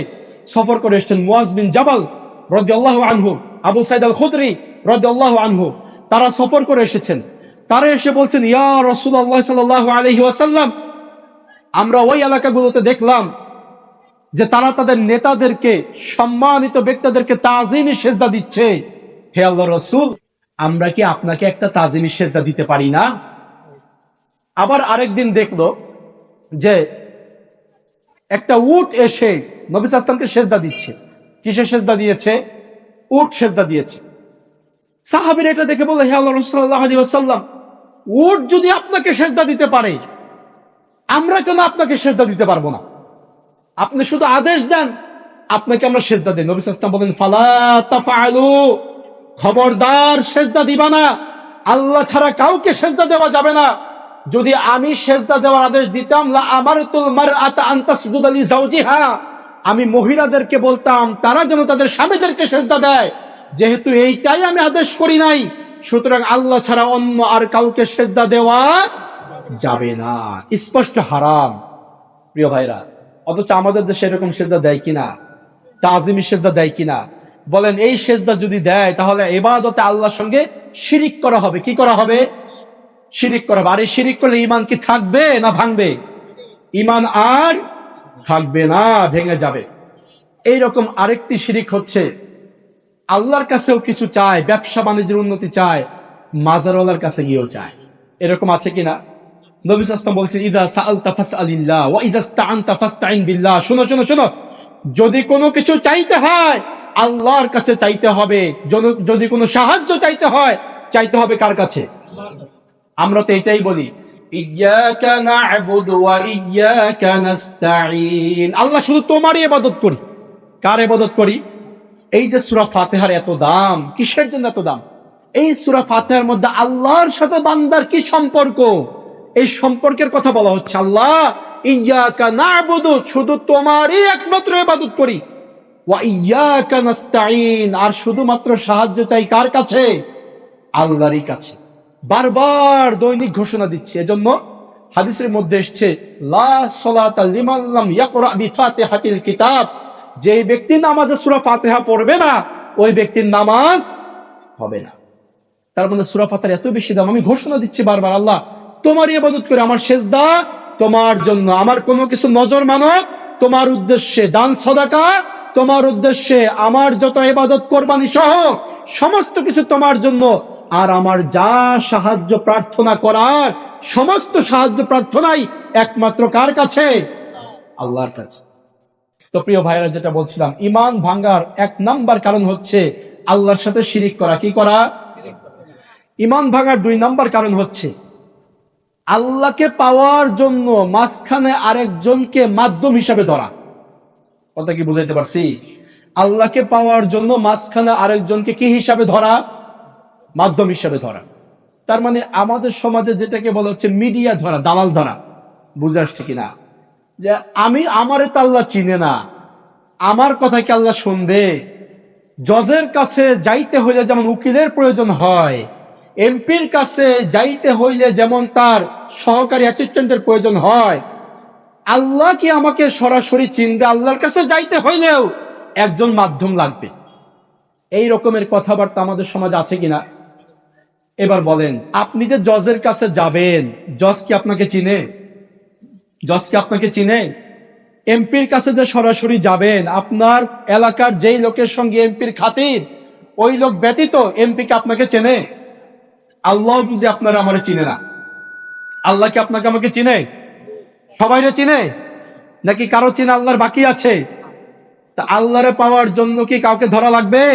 সফর করে এসেছেন, মুয়াজ বিন জাবাল রাদিয়াল্লাহু আনহু, আবু সাঈদ আল খুদরি রাদিয়াল্লাহু আনহু, তারা সফর করে এসেছেন। তারা এসে বলছেন, ইয়া রাসূলুল্লাহ সাল্লাল্লাহু আলাইহি ওয়াসাল্লাম, আমরা ওই এলাকাগুলোতে দেখলাম যে তারা তাদের নেতাদেরকে, সম্মানিত ব্যক্তিদেরকে তাজিমি সেজদা দিচ্ছে। হে আল্লাহর রাসূল, আমরা কি আপনাকে একটা তাজিমি সেজদা দিতে পারি না? আবার আরেকদিন দেখলো যে একটা উট এসে নবী সাল্লাল্লাহু আলাইহি ওয়াসাল্লামকে সেজদা দিচ্ছে। কিসের সেজদা দিয়েছে? উট সেজদা দিয়েছে। সাহাবীরা এটা দেখে বলে, হে আল্লাহর রাসূল সাল্লাল্লাহু আলাইহি ওয়াসাল্লাম, উট যদি আপনাকে সেজদা দিতে পারে, আমরা কেন আপনাকে সেজদা দিতে পারবো না? আপনি শুধু আদেশ দেন, আপনাকে আমরা সেজদা দেই। নবী সাল্লাল্লাহু আলাইহি ওয়াসাল্লাম বলেন, ফালা তাফআলু, খবরদার সেজদা দিবা না, আল্লাহ ছাড়া কাউকে সেজদা দেওয়া যাবে না। যদি আমি সেজদা দেওয়ার আদেশ দিতাম, লা আমারতুল মারআতা আন তাসজুদা লিজাওজিহা, আমি মহিলাদেরকে বলতাম তারা যেন তাদের স্বামীদেরকে সেজদা দেয়। যেহেতু এইটাই আমি আদেশ করি নাই, সুতরাং আল্লাহ ছাড়া অন্য আর কাউকে সেজদা দেওয়া যাবে না, স্পষ্ট হারাম। প্রিয় ভাইরা, অথচ আমাদের দেশে এরকম সেজদা দেয় কিনা? তাজিমি সেজদা দেয় কিনা? বলেন এই সেজদা যদি দেয় তাহলে ইবাদতে আল্লাহর সঙ্গে শিরিক করা হবে। কি করা হবে? শিরিক করা হবে। আর এই শিরিক করলে ঈমান কি থাকবে না ভাঙবে? ঈমান আর থাকবে না, ভেঙে যাবে। এইরকম আরেকটি শিরিক হচ্ছে আল্লাহর কাছেও কিছু চায়, ব্যবসা বাণিজ্যের উন্নতি চায়, মাজারওয়ালার কাছে গিয়েও চায়। এরকম আছে কিনা? নবী সাল্লাল্লাহু আলাইহি ওয়াসাল্লাম বলছেন, ইযা সাআলতা ফাসআলিল্লাহ ওয়া ইযা ইসতাআনতা ফাসতাইন বিল্লাহ। শোনো শোনো শোনো, যদি কোনো কিছু চাইতে হয় আল্লাহর কাছে চাইতে হবে, যদি কোনো সাহায্য চাইতে হয় চাইতে হবে কার কাছে? আমরা তো এটাই বলি, ইয়্যাকা না'বুদু ওয়া ইয়্যাকা নাস্তাঈন। আল্লাহ শুধু তোমারই ইবাদত করি। কার ইবাদত করি? এই যে সূরা ফাতিহার এত দাম, কিসের জন্য এত দাম? এই সূরা ফাতিহার মধ্যে আল্লাহর সাথে বান্দার কি সম্পর্ক, এই সম্পর্কের কথা বলা হচ্ছে। আল্লাহ ইয়্যাকা না'বুদু, শুধু তোমারই একমাত্র ইবাদত করি, ওয়া ইয়্যাকা নাস্তাঈন, আর শুধুমাত্র সাহায্য চাই কার কাছে? আল্লাহরই কাছে। বারবার দৈনিক ঘোষণা দিচ্ছে। এজন্য হাদিসের মধ্যে এসেছে, লা সালাতা লিমান লাম ইয়াকরা বিফাতিহাতিল কিতাব, যে ব্যক্তি নামাজে সূরা ফাতিহা পড়বে না ওই ব্যক্তির নামাজ হবে না। তার মানে সূরা ফাতিহার এত বেশি দাম। আমি ঘোষণা দিচ্ছি বারবার, আল্লাহ তোমারই ইবাদত করে, আমার সেজদা তোমার জন্য, আমার কোনো কিছু নজর মানত তোমার উদ্দেশ্যে, দান সাদাকা তোমার উদ্দেশ্যে, আমার যত ইবাদত কুরবানি সহ সমস্ত কিছু তোমার জন্য। আর আমার যা সাহায্য প্রার্থনা করার সমস্ত সাহায্য প্রার্থনাই একমাত্র কার কাছে? আল্লাহর কাছে। তো প্রিয় ভাইরা, যেটা বলছিলাম, ঈমান ভাঙার এক নাম্বার কারণ হচ্ছে আল্লাহর সাথে শিরিক করা। কি করা? ঈমান ভাঙার দুই নাম্বার কারণ হচ্ছে আল্লাহকে পাওয়ার জন্য মাঝখানে আরেকজনকে মাধ্যম হিসাবে ধরা। কথা কি বুঝাইতে পারছি? আল্লাহকে পাওয়ার জন্য মাঝখানে আরেকজনকে কি হিসাবে ধরা? মাধ্যম হিসাবে ধরা। তার মানে আমাদের সমাজে যেটাকে বলা হচ্ছে মিডিয়া ধরা, দালাল ধরা। বুঝে আসছে কিনা? যে আমারে তো আল্লাহ চিনে না, আমার কথা কি আল্লাহ শুনবে? জজের কাছে যাইতে হইলে যেমন উকিলের প্রয়োজন হয়, এমপির কাছে যাইতে হইলে যেমন তার সহকারী অ্যাসিস্ট্যান্টের প্রয়োজন হয়, আল্লাহ কি আমাকে সরাসরি চিনবে? আল্লাহর কাছে যাইতে হইলেও একজন মাধ্যম লাগবে। এই রকমের কথাবার্তা আমাদের সমাজে আছে কিনা? এবার বলেন, আপনি যে জজের কাছে যাবেন, জজ কি আপনাকে চিনে? জজ কি আপনাকে চিনে? এমপির কাছে যে সরাসরি যাবেন, আপনার এলাকার যেই লোকের সঙ্গে এমপির খাতির, ওই লোক ব্যতীত এমপি কে আপনাকে চেনে? আল্লাহ বুঝে আপনারা আমারে চিনে না। আল্লাহ কি আপনাকে আমাকে চিনে? সবাইরে চিনে নাকি কারো চিনে আল্লাহর বাকি আছে? তা আল্লাহরে পাওয়ার জন্য কি কাউকে ধরা লাগবে?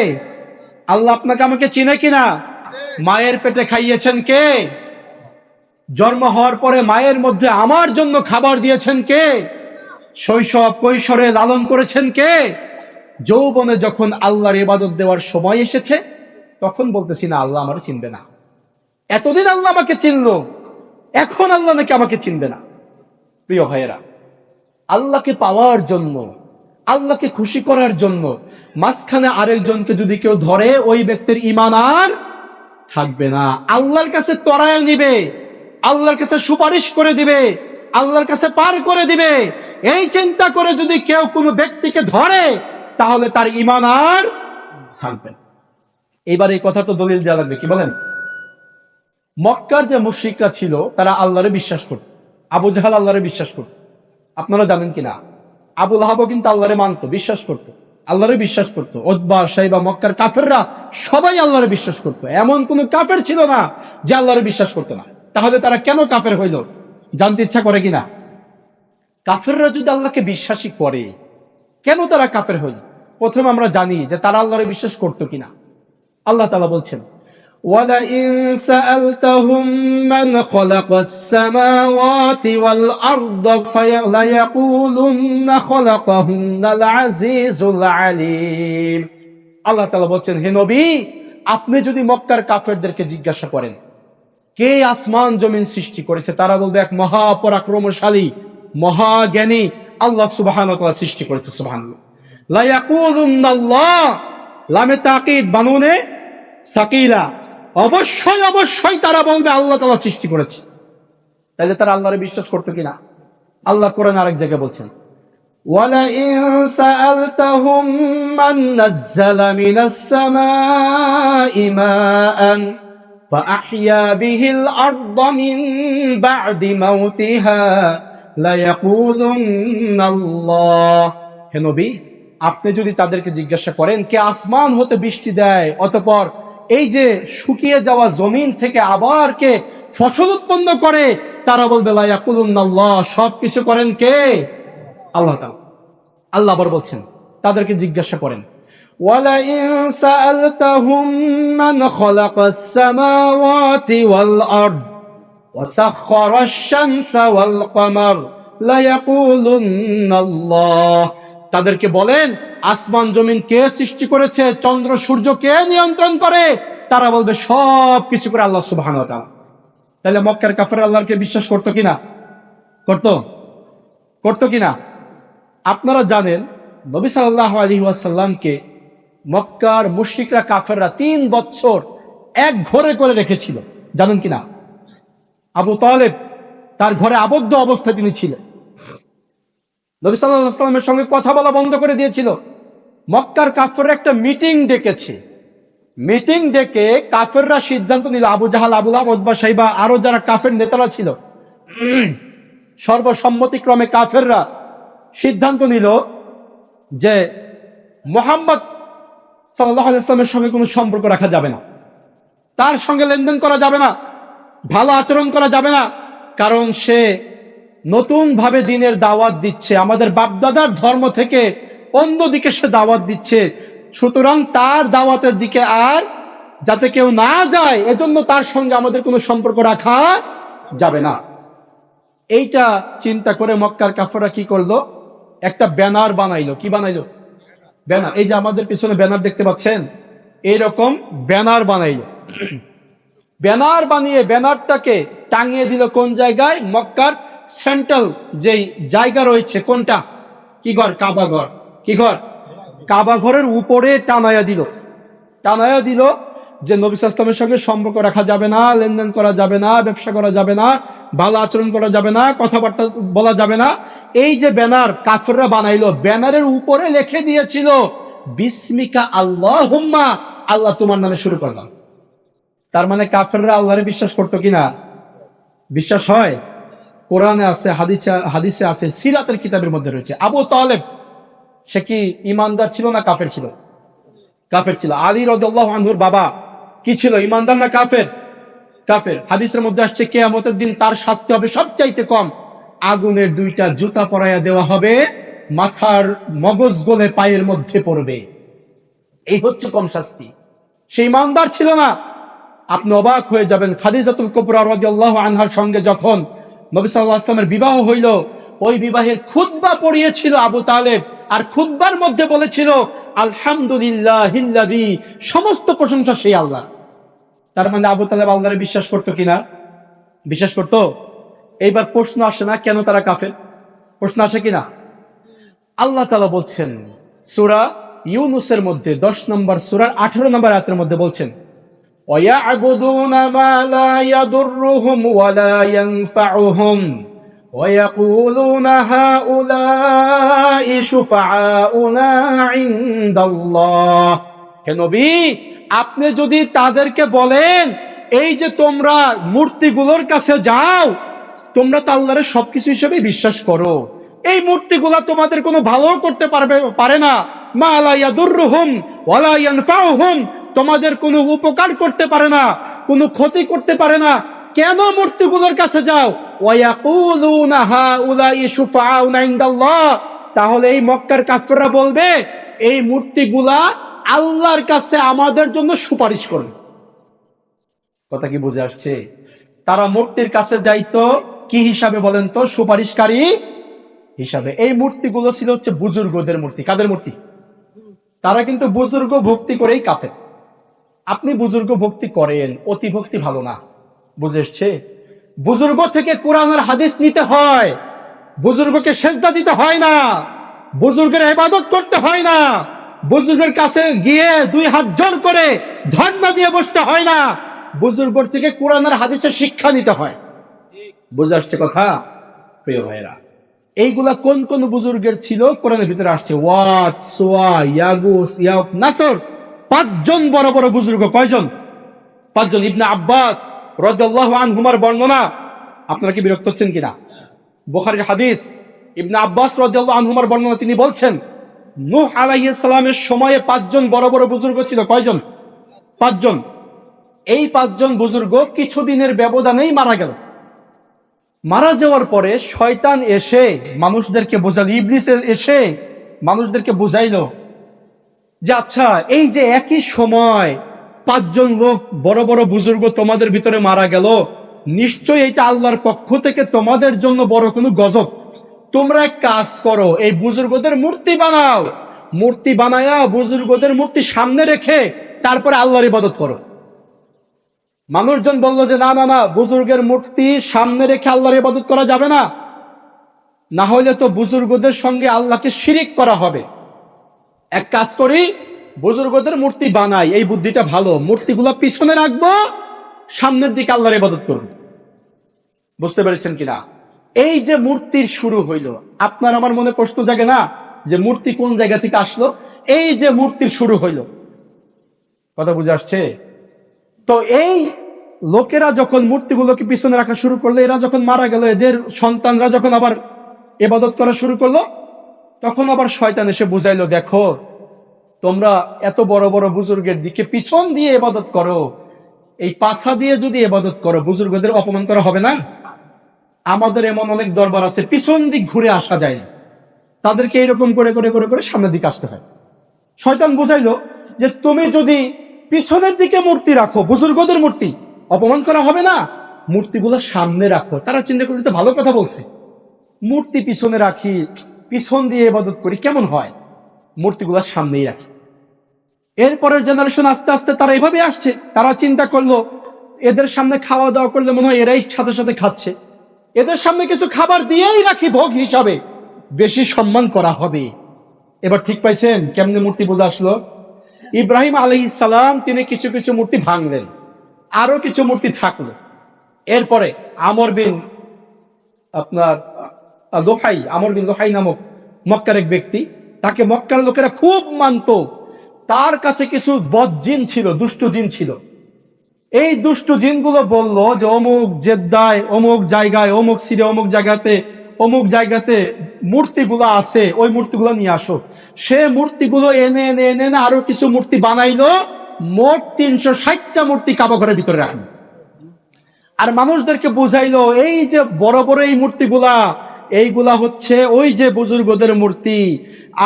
আল্লাহ আপনাকে আমাকে চিনে কিনা? মায়ের পেটে খাইয়েছেন কে? জন্ম হওয়ার পরে মায়ের মধ্যে আমার জন্য খাবার দিয়েছেন কে? শৈশব কৈশোরে লালন করেছেন কে? যৌবনে যখন আল্লাহর ইবাদত দেওয়ার সময় এসেছে তখন বলতেছি না আল্লাহ আমারে চিনবে না। এতদিন আল্লাহ আমাকে চিনলো, এখন আল্লাহ নাকি আমাকে চিনবে না। প্রিয় ভাইয়েরা, আল্লাহকে পাওয়ার জন্য, আল্লাহকে খুশি করার জন্য মাঝখানে আরেকজনকে যদি কেউ ধরে, ওই ব্যক্তির ঈমান আর থাকবে না। আল্লাহর কাছে তরায় নিবে, আল্লাহর কাছে সুপারিশ করে দিবে, আল্লাহর কাছে পার করে দিবে, এই চিন্তা করে যদি কেউ কোনো ব্যক্তিকে ধরে তাহলে তার ঈমান আর থাকবে না। এবার এই কথাটা দলিল দেওয়া লাগবে। কি বলেন? মক্কার যে মুশরিকরা ছিল তারা আল্লাহরে বিশ্বাস করত। আবু জাহাল আল্লাহরে বিশ্বাস করত, আপনারা জানেন কিনা? আবু লাহাবও কিন্তু আল্লাহরে মানত, বিশ্বাস করত, আল্লাহরে বিশ্বাস করত। উতবা, শাইবা, মক্কার কাফেররা সবাই আল্লাহরে বিশ্বাস করত। এমন কোন কাফের ছিল না যে আল্লাহরে বিশ্বাস করত না। তাহলে তারা কেন কাফের হইল? জানতে ইচ্ছা করে কিনা? কাফেররা যদি আল্লাহকে বিশ্বাসী করে, কেন তারা কাফের হইল? প্রথমে আমরা জানি যে তারা আল্লাহরে বিশ্বাস করত কিনা। আল্লাহ তাআলা বলছেন, وَلَئِن سَأَلْتَهُم مَّنْ خَلَقَ السَّمَاوَاتِ وَالْأَرْضَ فَلَيَقُولُنَّ خَلَقَهُنَّ الْعَزِيزُ الْعَلِيمُ। আল্লাহ তাআলা বলছেন, হে নবী, আপনি যদি মক্কার কাফেরদেরকে জিজ্ঞাসা করেন কে আসমান জমিন সৃষ্টি করেছে, তারা বলবে এক মহাপরাক্রমশালী মহাজ্ঞানী আল্লাহ সুবহানাহু ওয়া তাআলা সৃষ্টি করেছে। সুবহানাল্লাহ। লা ইয়াকুলুন্না আল্লাহ, লামে তাকিদ বানুনে সাকিলা, অবশ্যই অবশ্যই তারা বলবে আল্লাহ তাআলা সৃষ্টি করেছে। তাহলে তারা আল্লাহরে বিশ্বাস করতো কিনা? আল্লাহ কোরআন আরেক জায়গায় বলছেন, وَلَئِن سَأَلْتَهُم مَّن نَّزَّلَ مِنَ السَّمَاءِ مَاءً فَأَحْيَا بِهِ الْأَرْضَ مِن بَعْدِ مَوْتِهَا لَيَقُولُنَّ اللَّهُ। হে নবী, আপনি যদি তাদেরকে জিজ্ঞাসা করেন কে আসমান হতে বৃষ্টি দেয়, অতঃপর এই যে শুকিয়ে যাওয়া জমিন থেকে আবার কে ফসল উৎপন্ন করে, তারা বলবে লা ইয়াকুলুন্নাল্লাহ, সবকিছু করেন কে? আল্লাহ তাআলা। আল্লাহ আবার বলছেন তাদেরকে জিজ্ঞাসা করেন ওয়ালাইন সাআলতাহুম মান খালাকাস সামাওয়াতি ওয়াল আরদ ওয়া সাখখারাশ শামসা ওয়াল কমার লা ইয়াকুলুন্নাল্লাহ। তাদেরকে বলেন আসমান জমিন কে সৃষ্টি করেছে, চন্দ্র সূর্য কে নিয়ন্ত্রণ করে, তারা বলবে সব কিছু করে আল্লাহ সুবহানাহু ওয়া তাআলা। তাহলে মক্কার কাফেররা আল্লাহকে বিশ্বাস করতো কিনা? করতো কিনা? আপনারা জানেন নবী সাল্লাল্লাহু আলাইহি ওয়াসাল্লামকে মক্কার মুশরিকরা কাফেররা 3 বছর এক ঘরে করে রেখেছিল, জানেন কিনা? আবু তালেব তার ঘরে আবদ্ধ অবস্থায় তিনি ছিলেন। নবী সাল্লাল্লাহু আলাইহি ওয়াসাল্লামের সঙ্গে কথা বলা বন্ধ করে দিয়েছিল। মক্কার কাফেররা একটা মিটিং ডেকেছে। মিটিং ডেকে কাফেররা সিদ্ধান্ত নিল, আবু জাহাল, আবু লাহাব, উতবা, শাইবা আরো যারা কাফের নেতারা ছিল, সর্বসম্মতিক্রমে কাফেররা সিদ্ধান্ত নিল যে মুহাম্মদ সাল্লাল্লাহু আলাইহি ওয়াসাল্লামের সঙ্গে কোনো সম্পর্ক রাখা যাবে না, তার সঙ্গে লেনদেন করা যাবে না, ভালো আচরণ করা যাবে না, কারণ সে নতুন ভাবে দিনের দাওয়াত দিচ্ছে, আমাদের বাপদাদার ধর্ম থেকে অন্যদিকে সে দাওয়াত দিচ্ছে, সুতরাং তার দাওয়াতের দিকে আর যাতে কেউ না যায়, এজন্য তার সঙ্গে আমাদের কোনো সম্পর্ক রাখা যাবে না। এইটা চিন্তা করে মক্কার কাফেররা কি করলো, একটা ব্যানার বানাইলো। কি বানাইলো? ব্যানার। এই যে আমাদের পিছনে ব্যানার দেখতে পাচ্ছেন, এইরকম ব্যানার বানাইলো। ব্যানার বানিয়ে ব্যানারটাকে টাঙিয়ে দিল কোন জায়গায়? মক্কার সেন্ট্রাল যেই জায়গা রয়েছে, কোনটা? কি ঘর? কাবা ঘর। কি ঘর? কাবা ঘরের উপরে টানায়া দিল যে নবী সাল্লাল্লাহু আলাইহি ওয়াসাল্লামের সঙ্গে সম্পর্ক রাখা যাবে না, লেনদেন করা যাবে না, ব্যবসা করা যাবে না, ভালো আচরণ করা যাবে না, কথাবার্তা বলা যাবে না। এই যে ব্যানার কাফেররা বানাইলো, ব্যানারের উপরে লিখে দিয়েছিল বিসমিকা আল্লাহুম্মা, আল্লাহ তোমার নামে শুরু করলাম। তার মানে কাফেররা আল্লাহরে বিশ্বাস করতো কিনা? বিশ্বাস হয়। কোরআনে আছে, হাদিসে আছে, সিরাতের কিতাবের মধ্যে রয়েছে। আবু তালেব সে কি ইমানদার ছিল না কাফের ছিল? কাফের ছিল। আলী রাদিয়াল্লাহু আনহুর বাবা কি ছিল, ইমানদার না কাফের? কাফের। হাদিসের মধ্যে আসছে কিয়ামতের দিন তার শাস্তি হবে সবচাইতে কম, আগুনের 2টা জুতা পরাইয়া দেওয়া হবে, মাথার মগজ গলে পায়ের মধ্যে পড়বে। এই হচ্ছে কম শাস্তি। সে ইমানদার ছিল না। আপনি অবাক হয়ে যাবেন, খাদিজাতুল কুবরা রাদিয়াল্লাহু আনহার সঙ্গে যখন নবী সাল্লাল্লাহু আলাইহি ওয়াসাল্লামের বিবাহ হইল, ওই বিবাহের খুতবা পড়িয়েছিল আবু তালেব, আর খুতবার মধ্যে বলেছিল আলহামদুলিল্লাহিল্লাযী, সমস্ত প্রশংসা সেই আল্লাহ। তার মানে আবু তালেব আল্লাহরে বিশ্বাস করতো কিনা? বিশ্বাস করতো। এইবার প্রশ্ন আসে না কেন তারা কাফের? প্রশ্ন আসে কিনা? আল্লাহ তাআলা বলছেন সূরা ইউনূসের মধ্যে 10 নম্বর সূরার 18 নম্বর আয়াতের মধ্যে বলছেন وَيَعْبُدُونَ مَا لَا يَضُرُّهُمْ وَلَا يَنفَعُهُمْ وَيَقُولُونَ هَؤُلَاءِ شُفَعَاؤُنَا عِندَ اللَّهِ। হে নবী, আপনি যদি তাদেরকে বলেন এই যে তোমরা মূর্তিগুলোর কাছে যাও, তোমরা তো আল্লাহর সবকিছু হিসেবে বিশ্বাস করো, এই মূর্তিগুলা তোমাদের কোনো ভালো করতে পারে না, মা লা ইয়াদুররুহুম ওয়ালা ইয়ানফাউহুম, তোমাদের কোনো উপকার করতে পারে না, কোনো ক্ষতি করতে পারে না, কেন মূর্তিগুলোর কাছে যাও? ওয়ায়াকুলুনা হাউলাই শুফাআউনা ইনদাল্লাহ, তাহলে এই মক্কার কাফেররা বলবে এই মূর্তিগুলা আল্লাহর কাছে আমাদের জন্য সুপারিশ করবে। কথা কি বুঝে আসছে? তারা মূর্তির কাছে যাইতো কি হিসাবে বলেন তো? সুপারিশকারী হিসাবে। এই মূর্তিগুলো ছিল হচ্ছে বুজুর্গদের মূর্তি। কাদের মূর্তি? তারা কিন্তু বুজুর্গ ভক্তি করেই কাফের। আপনি বুজুর্গ ভক্তি করেন, অতি ভক্তি ভালো না, বুঝে এসছে? বুজুর্গ থেকে কোরআন আর হাদিস নিতে হয়, বুজুর্গকে সেজদা দিতে হয় না, বুজুর্গের ইবাদত করতে হয় না, বুজুর্গের কাছে গিয়ে 2 হাত জোর করে ধর্ণা দিয়ে বসতে হয় না, বুজুর্গ থেকে কোরআন আর হাদিসের শিক্ষা নিতে হয়। বুঝে আসছে কথা প্রিয় ভাইরা? এইগুলা কোন কোন বুজুর্গের ছিল কোরআনের ভিতরে আসছে। ওয়াত, সোয়া, ইয়াগুস, ইয়াউক, নাসর, 5 জন বড় বড় বুজুর্গ। কয়জন? 5 জন। ইবনে আব্বাস রাদিয়াল্লাহু আনহুমার বর্ণনা, আপনারা কি বিরক্ত হচ্ছেন কিনা? বুখারীর হাদিস, ইবনে আব্বাস রাদিয়াল্লাহু আনহুমার বর্ণনা, তিনি বলছেন নূহ আলাইহিস সালামের সময়ে 5 জন বড় বড় বুজুর্গ ছিল। কয়জন? 5 জন। এই 5 জন বুজুর্গ কিছুদিনের ব্যবধানেই মারা গেল। মারা যাওয়ার পরে শয়তান এসে মানুষদেরকে বোঝাল, ইবলিস এসে মানুষদেরকে বুঝাইল যে আচ্ছা, এই যে একই সময় 5 জন লোক বড় বড় বুজুর্গ তোমাদের ভিতরে মারা গেল, নিশ্চয়ই এটা আল্লাহর পক্ষ থেকে তোমাদের জন্য বড় কোনো গজব। তোমরা এক কাজ করো, এই বুজুর্গদের মূর্তি বানাও, মূর্তি বানায়া বুজুর্গদের মূর্তি সামনে রেখে তারপরে আল্লাহর ইবাদত করো। মানুষজন বলল যে না না না, বুজুর্গের মূর্তি সামনে রেখে আল্লাহর ইবাদত করা যাবে না, না হলে তো বুজুর্গদের সঙ্গে আল্লাহকে শিরিক করা হবে। এক কাজ করি, বুজুর্গদের মূর্তি বানাই, এই বুদ্ধিটা ভালো, মূর্তিগুলো পিছনে রাখবো, সামনের দিকে আল্লাহর ইবাদত করব। বুঝতে পেরেছেন কিনা? এই যে মূর্তির শুরু হইল, আপনার আমার মনে প্রশ্ন জাগে না যে মূর্তি কোন জায়গা থেকে আসলো? এই যে মূর্তির শুরু হইল, কথা বুঝে আসছে? তো এই লোকেরা যখন মূর্তিগুলোকে পিছনে রাখা শুরু করলো, এরা যখন মারা গেল, এদের সন্তানরা যখন আবার ইবাদত করা শুরু করলো, তখন আবার শয়তান এসে বুঝাইলো, দেখো তোমরা এত বড় বড় বুজুর্গের দিকে পিছন দিয়ে ইবাদত করো, এই পাছা দিয়ে যদি ইবাদত করো বুজুর্গদের অপমান করা হবে না? আমাদের এমন অনেক দরবার আছে পিছন দিক ঘুরে আসা যায় না, তাদেরকে এইরকম করে করে করে করে সামনের দিকে আসতে হয়। শয়তান বুঝাইলো যে তুমি যদি পিছনের দিকে মূর্তি রাখো, বুজুর্গদের মূর্তি, অপমান করা হবে না, মূর্তিগুলো সামনে রাখো। তারা চিন্তা করতে ভালো কথা বলছে, মূর্তি পিছনে রাখি, পিছন দিয়ে ইবাদত করি, কেমন হয়? মূর্তিগুলো সামনেই রাখি। এরপরের জেনারেশন আস্তে আস্তে তারা এভাবে আসছে। তারা চিন্তা করলো এদের সামনে খাওয়া দাওয়া করলে মনে হয় এরাই সাথে সাথে খাচ্ছে, এদের সামনে কিছু খাবার দিয়েই রাখি ভোগ হিসাবে, বেশি সম্মান করা হবে। এবার ঠিক পাইছেন কেমনে মূর্তি বোঝা আসলো? ইব্রাহিম আলাইহিস সালাম তিনি কিছু কিছু মূর্তি ভাঙলেন, আরো কিছু মূর্তি থাকলো। এরপরে আমর বিন লোহাই নামক মক্কার এক ব্যক্তি, তাকে মক্কার লোকেরা খুব মানত। তার কাছে কিছু বদজিন ছিল, দুষ্ট জিন ছিল। এই দুষ্ট জিনগুলো বলল যে অমুক জেদ্দায়, অমুক জায়গায়, অমুক সিরে, অমুক জায়গাতে মূর্তিগুলো আছে, ওই মূর্তিগুলো নিয়ে আসো। সে মূর্তিগুলো এনে এনে এনে এনে আরো কিছু মূর্তি বানাইলো। মোট 360টা মূর্তি কাবা ঘরের ভিতরে রাখলো। আর মানুষদেরকে বুঝাইলো এই যে বড় বড় এই মূর্তিগুলা, এইগুলা হচ্ছে ওই যে বুজুর্গদের মূর্তি।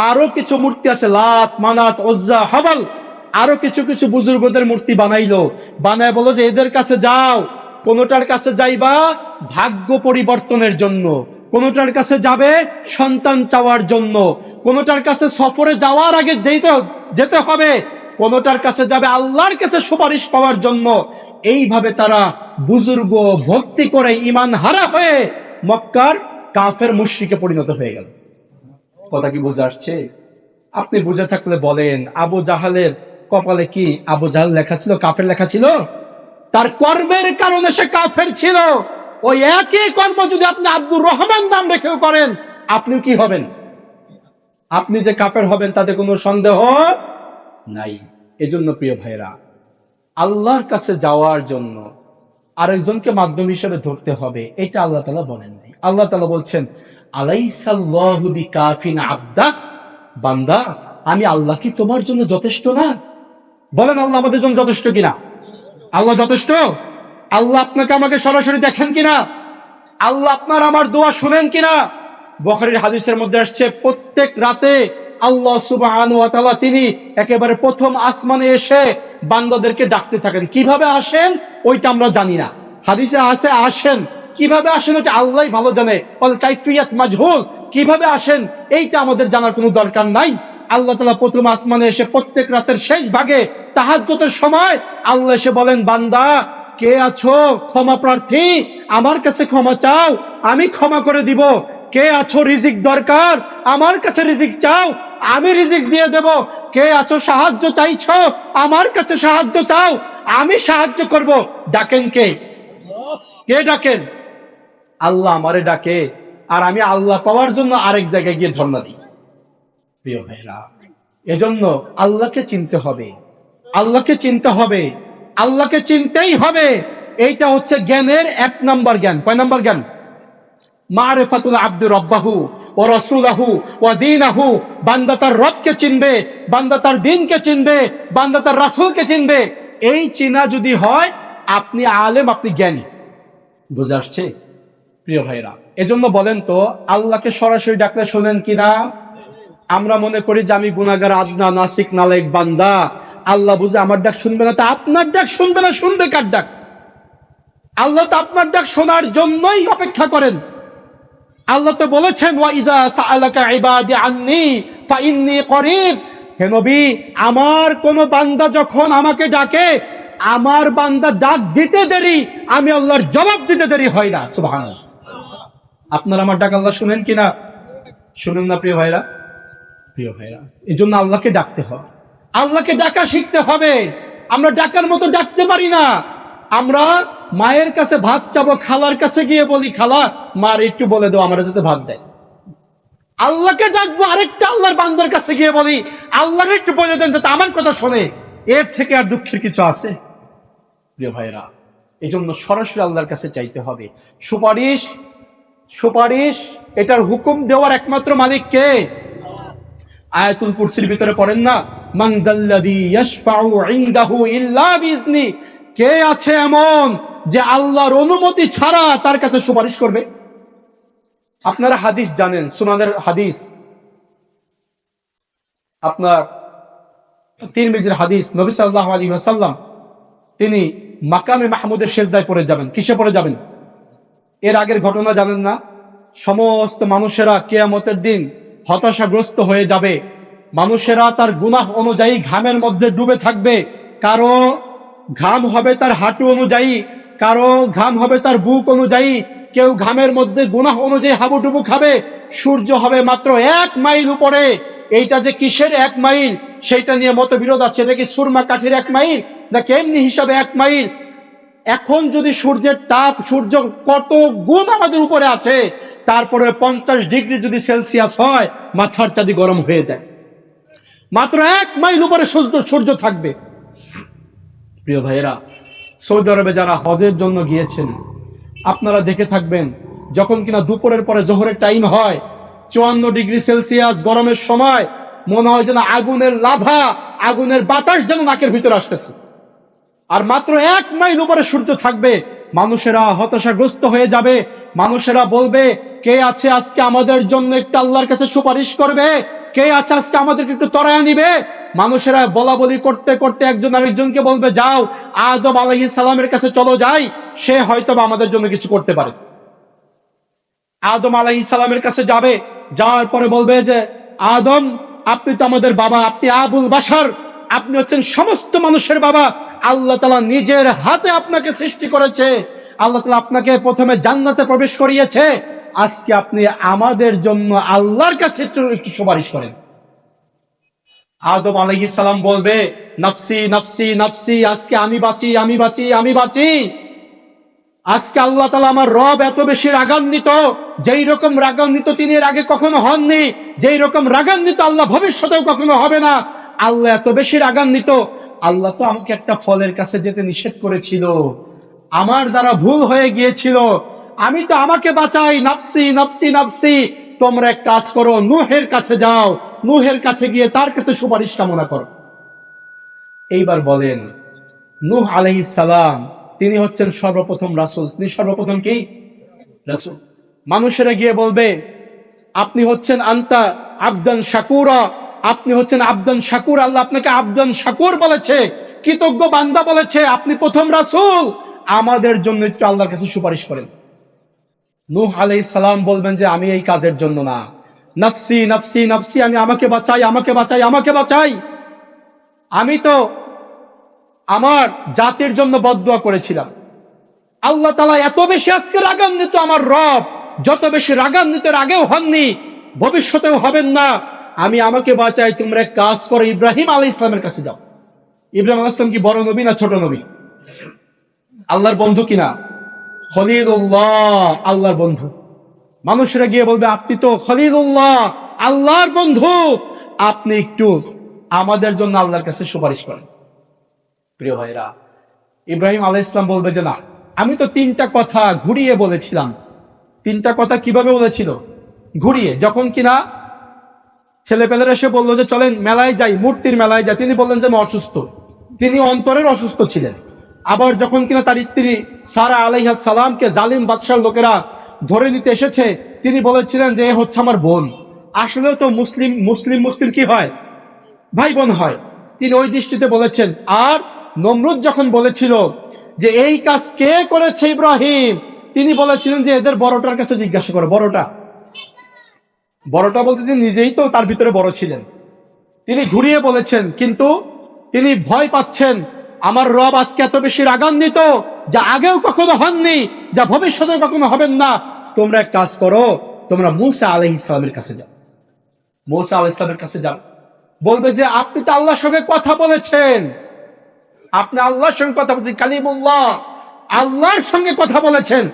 আরো কিছু মূর্তি আছে, লাত, মানাত, উজ্জা, হাবাল, আরো কিছু কিছু বুজুর্গদের মূর্তি বানাইলো। বানায় বলো যে এদের কাছে যাও, কোনটার কাছে যাইবা ভাগ্য পরিবর্তনের জন্য, কোনটার কাছে যাবে সন্তান চাওয়ার জন্য, কোনটার কাছে সফরে যাওয়ার আগে যেতে হবে, কোনটার কাছে যাবে আল্লাহর কাছে সুপারিশ পাওয়ার জন্য। এইভাবে তারা বুজুর্গ ভক্তি করে ঈমান হারা হয়ে মক্কার কাফের মুশরিকে পরিণত হয়ে গেল। কথা কি বুঝে আসছে? আপনি বুঝে থাকলে বলেন, আবু জাহালের কপালে কি আবু জাহাল লেখা ছিল, কাফের লেখা ছিল? তার কর্মের কারণে সে কাফের ছিল। ওই একই কর্ম যদি আপনি আব্দুর রহমান নাম রেখেও করেন, আপনিও কি হবেন? আপনি যে কাফের হবেন তাতে কোনো সন্দেহ নাই। এজন্য প্রিয় ভাইরা, আল্লাহর কাছে যাওয়ার জন্য আরেকজনকে মাধ্যম হিসেবে ধরতে হবে, এটা আল্লাহ তাআলা বলেন নাই। আল্লাহ তাআলা বলছেন, আলাইসাল্লাহু বিকাফিন আবদা, বান্দা আমি আল্লাহ কি তোমার জন্য যথেষ্ট না? বলেন আল্লাহ আমাদের জন্য যথেষ্ট কিনা? আল্লাহ যথেষ্ট? আল্লাহ আপনাকে আমাকে সরাসরি দেখেন কিনা? আল্লাহ আপনার আমার দোয়া শুনেন কিনা? বুখারীর হাদিসের মধ্যে আসছে, প্রত্যেক রাতে আল্লাহ সুবহানাহু ওয়া তাআলা তিনি একেবারে প্রথম আসমানে এসে বান্দাদেরকে ডাকতে থাকেন। কিভাবে আসেন ওইটা আমরা জানি না, হাদিসে আছে আসেন, কিভাবে আসেন ওটা আল্লাহই ভালো জানে। ওয়াল কাইফিয়াত মাজহুল, কিভাবে আসেন এইটা আমাদের জানার কোনো দরকার নাই। আল্লাহ তাআলা প্রথম আসমানে এসে প্রত্যেক রাতের শেষ ভাগে তাহাজ্জুদের সময় আল্লাহ এসে বলেন, বান্দা কে আছো ক্ষমা প্রার্থী, আমার কাছে ক্ষমা চাও, আমি ক্ষমা করে দিব। কে আছো রিজিক দরকার, আমার কাছে রিজিক চাও, আমি রিজিক দিয়ে দেব। কে আছো সাহায্য চাইছো, আমার কাছে সাহায্য চাও, আমি সাহায্য করব। ডাকেন কে? কে ডাকেন? আল্লাহ আমারে ডাকে। আর আমি আল্লাহ পাওয়ার জন্য আরেক জায়গায় গিয়ে ধর্ণা দিই। প্রিয় ভাইরা, এজন্য আল্লাহকে চিনতে হবে, আল্লাহকে চিনতে হবে, আল্লাহকে চিনতেই হবে। এইটা হচ্ছে জ্ঞানের 1 নম্বর জ্ঞান। কয় নম্বর জ্ঞান? মারিফাতুল আব্দি রাব্বাহু ওয়া রাসূলাহু ওয়া দীনাহু। বান্দা তার রবকে চিনবে, বান্দা তার দ্বীনকে চিনবে, বান্দা তার রাসূলকে চিনবে। এই চিনা যদি হয়, আপনি আলেম, আপনি জ্ঞানী। বুঝে আসছে প্রিয় ভাইরা? এজন্য বলেন তো, আল্লাহকে সরাসরি ডাকলে শোনেন কিনা? আমরা মনে করি যে আমি গুনাহগার, আদনা, নাসিক, নালায়েক বান্দা, আল্লাহ বুঝে আমার ডাক শুনবে না। তা আপনার ডাক শুনবে না, শুনবে কার ডাক? আল্লাহ তো আপনার ডাক শোনার জন্যই অপেক্ষা করেন। আল্লাহ তো বলেছেন, ওয়া ইযা সাআলাকা ইবাদি আন্নী ফাইন্নী করিব। হে নবী, আমার কোন বান্দা যখন আমাকে ডাকে, আমার বান্দা ডাক দিতে দেরি, আমি আল্লাহর জবাব দিতে দেরি হয় না। সুবহানাল্লাহ। আপনার আমার ডাক আল্লাহ শুনেন কিনা? শুনেন না প্রিয় ভাইরা? প্রিয় ভাইরা, এই জন্য আল্লাহকে ডাকতে হবে, আল্লাহকে ডাকা শিখতে হবে। আমরা ডাকার মতো ডাকতে পারি না। আমরা মায়ের কাছে ভাত চাবো, খালার কাছে গিয়ে বলি, খালা মার একটু বলে দাও আমার যাতে ভাত দেয়। আল্লাহকে ডাকবো, আরেকটা আল্লাহর বান্দার কাছে গিয়ে বলি, আল্লাহকে একটু বলে দেন যাতে আমার কথা শোনে। এর থেকে আর দুঃখের কিছু আছে? প্রিয় ভাইরা, এই জন্য সরাসরি আল্লাহর কাছে চাইতে হবে। সুপারিশ, সুপারিশ এটার হুকুম দেওয়ার একমাত্র মালিক কে? আয়াতুল কুরসির ভিতরে পড়েন না, মান দাল্লাযী ইয়াশফাউ ইনদাহু ইল্লা বিইজনি। কে আছে এমন যে আল্লাহর অনুমতি ছাড়া তার কাছে সুপারিশ করবে? আপনারা হাদিস জানেন, সুনানের হাদিস, আপনার তিরমিজির হাদিস, নবী সাল্লাল্লাহু আলাইহি ওয়াসাল্লাম তিনি মাকামে মাহমুদের সিজদায় পড়ে যাবেন। কিসে পড়ে যাবেন? এর আগের ঘটনা জানেন না? সমস্ত মানুষেরা কিয়ামতের দিন হতাশাগ্রস্ত হয়ে যাবে। মানুষেরা তার গুনাহ অনুযায়ী ঘামের মধ্যে ডুবে থাকবে। কারো ঘাম হবে তার হাঁটু অনুযায়ী, কারো ঘাম হবে তার বুক অনুযায়ী, কেউ ঘামের মধ্যে গুনাহ অনুযায়ী হাবুডুবু খাবে। সূর্য হবে মাত্র 1 মাইল উপরে। এইটা যে কিসের 1 মাইল সেইটা নিয়ে মতবিরোধ আছে। এটা কি সুরমা কাঠির 1 মাইল না কেমনি হিসাবে 1 মাইল? এখন যদি সূর্যের তাপ, সূর্য কত গুণ আমাদের উপরে আছে, তারপরে 50 ডিগ্রি যদি সেলসিয়াস হয়, মাথার চাঁদি গরম হয়ে যায়। মাত্র 1 মাইল উপরে সূর্য থাকবে। প্রিয় ভাইয়েরা, সৌদি আরবে যারা হজের জন্য গিয়েছেন, আপনারা দেখে থাকবেন, যখন কিনা দুপুরের পরে জোহরের টাইম হয়, 54 ডিগ্রি সেলসিয়াস গরমের সময়, মনে হয় যেন আগুনের লাভা, আগুনের বাতাস যেন নাকের ভিতরে আসতেছে। আর মাত্র 1 মাইল উপরে সূর্য থাকবে। মানুষেরা হতাশাগ্রস্ত হয়ে যাবে। মানুষেরা বলবে, কে আছে আজকে আমাদের জন্য একটু আল্লাহর কাছে সুপারিশ করবে? কে আছে আজকে আমাদেরকে একটু তরায়া নিবে? মানুষেরা বলা বলি করতে করতে একজন আরেকজনকে বলবে, যাও আদম আলাইহিস সালামের কাছে চলো যাই, সে হয়তো আমাদের জন্য কিছু করতে পারে। আদম আলাইহিস সালামের কাছে যাবে, যাওয়ার পরে বলবে যে, আদম আপনি তো আমাদের বাবা, আপনি আবুল বাশার, আপনি হচ্ছেন সমস্ত মানুষের বাবা। আল্লাহ তাআলা নিজের হাতে আপনাকে সৃষ্টি করেছে, আল্লাহ তাআলা আপনাকে প্রথমে জান্নাতে প্রবেশ করিয়েছে। আজকে আপনি আমাদের জন্য আল্লাহর কাছে একটু সুপারিশ করেন। আদম আলাইহিস সালাম বলবে, নফসি নফসি নফসি, আজকে আমি বাঁচি, আমি বাঁচি, আমি বাঁচি। আজকে আল্লাহ তাআলা আমার রব এত বেশি রাগান্বিত, যেই রকম রাগান্বিত তিনি এর আগে কখনো হননি, যেই রকম রাগান্বিত আল্লাহ ভবিষ্যতেও কখনো হবে না। আল্লাহ এত বেশি রাগান্বিত। আল্লাহ তো আমাকে একটা ফলের কাছে যেতে নিষেধ করেছিল, আমার দ্বারা ভুল হয়ে গিয়েছিল, আমি তো আমাকে বাঁচাই, নফসি নফসি নফসি। তোমরা এক কাজ করো, নূহের কাছে যাও, নূহের কাছে গিয়ে তার কাছে সুপারিশ কামনা করো। এইবার বলেন, নূহ আলাইহিস সালাম তিনি হচ্ছেন সর্বপ্রথম রাসূল। তিনি সর্বপ্রথম কি? রাসূল। মানুষেরা গিয়ে বলবে, আপনি হচ্ছেন আনতা আবদান শাকুরা, আপনি হচ্ছেন আবদান শাকুর, আল্লাহ আপনাকে আবদান শাকুর বলেছে, কৃতজ্ঞ বান্দা বলেছে, আপনি প্রথম রাসূল, আমাদের জন্য একটু আল্লাহর কাছে সুপারিশ করেন। নূহ আলাইহিস সালাম বলবেন যে, আমি এই কাজের জন্য না, নফসি নফসি নফসি, আমি আমাকে বাঁচাই, আমাকে বাঁচাই, আমাকে বাঁচাই। আমি তো আমার জাতির জন্য বদদুয়া করেছিলাম। আল্লাহ তাআলা এত বেশি আজকে রাগান্বিত, আমার রব যত বেশি রাগান্বিত আগেও হননি, ভবিষ্যতেও হবেন না। আমি আমাকে বাঁচাই, তোমরা এক কাজ করো, ইব্রাহিম আলাইহিস সালামের কাছে যাও। ইব্রাহিম আলাইহিস সালাম কি বড় নবী না ছোট নবী? আল্লাহর বন্ধু কিনা? খলিলুল্লাহ, আল্লাহর বন্ধু। মানুষরা গিয়ে বলবে আপনি তো খলিলুল্লাহ, আল্লাহর বন্ধু, আপনি একটু আমাদের জন্য আল্লাহর কাছে সুপারিশ করেন। প্রিয় ভাইরা, ইব্রাহিম আলাইহিস সালাম বলবে যে না, আমি তো 3টা কথা ঘুরিয়ে বলেছিলাম। 3টা কথা কিভাবে বলেছিল? ঘুরিয়ে। যখন কিনা ছেলেপেলেরা এসে বললো যে চলেন মেলায় যাই, মূর্তির মেলায় যাই, তিনি বললেন যে আমি অসুস্থ। তিনি অন্তরের অসুস্থ ছিলেন। আবার যখন কিনা তার স্ত্রী সারা আলাইহিস সালামকে জালিম বাদশার লোকেরা ধরে নিতে এসেছে, তিনি বলেছিলেন যে এ হচ্ছে আমার বোন। আসলেও তো মুসলিম মুসলিম মুসলিম কি হয়? ভাই বোন হয়। তিনি ওই দৃষ্টিতে বলেছেন। আর নমরুদ যখন বলেছিল যে এই কাজ কে করেছে ইব্রাহিম, তিনি বলেছিলেন যে এদের বড়টার কাছে জিজ্ঞাসা করো। বড়টা বড়টা বলতে তিনি নিজেই তো তার ভিতরে বড় ছিলেন। তিনি ঘুরিয়ে বলেছেন, কিন্তু তিনি ভয় পাচ্ছেন আমার রব আজকে এত বেশি রাগান্বিত, যা আগেও কখনো হননি, যা ভবিষ্যতে কখনো হবেন না। তোমরা এক কাজ করো, তোমরা মূসা আলাইহিস সালামের কাছে যাও। মূসা আলাইহিস সালামের কাছে যাও, বলবে যে আপনি তো আল্লাহর সঙ্গে কথা বলেছেন, আপনি আল্লাহর সঙ্গে কথা বলছেন, কালিমুল্লাহ, আল্লাহর সঙ্গে কথা বলেছেন,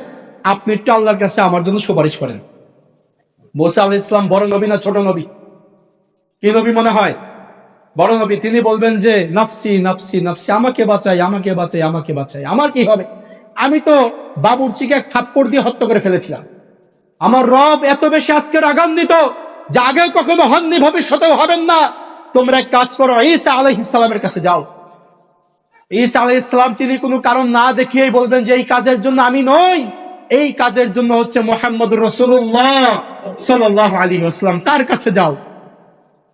আপনি একটু আল্লাহর কাছে আমার জন্য সুপারিশ করেন। মূসা আলাইহিস সালাম বড় নবী না ছোট নবী? কি নবী মনে হয়? বড় নবী। তিনি বলবেন যে নাফসি নাফসি নাফসি, আমাকে বাঁচাই, আমাকে বাঁচাই, আমাকে বাঁচাই, আমার কি হবে? আমি তো বাবুর্চিকে এক থাপ্পড় দিয়ে হত্যা করে ফেলেছিলাম। আমার রব এত বেশি আজকে রাগান্বিত, যা আগেও কখনো হননি, ভবিষ্যতেও হবেন না। তোমরা এক কাজ করো, ঈসা আলাইহিস সালামের কাছে যাও। ঈসা আলাইহিস সালাম তিনি কোনো কারণ না দেখিয়েই বলবেন যে এই কাজের জন্য আমি নই, এই কাজের জন্য হচ্ছে মুহাম্মদুর রাসূলুল্লাহ সাল্লাল্লাহু আলাইহি ওয়াসাল্লাম, তার কাছে যাও।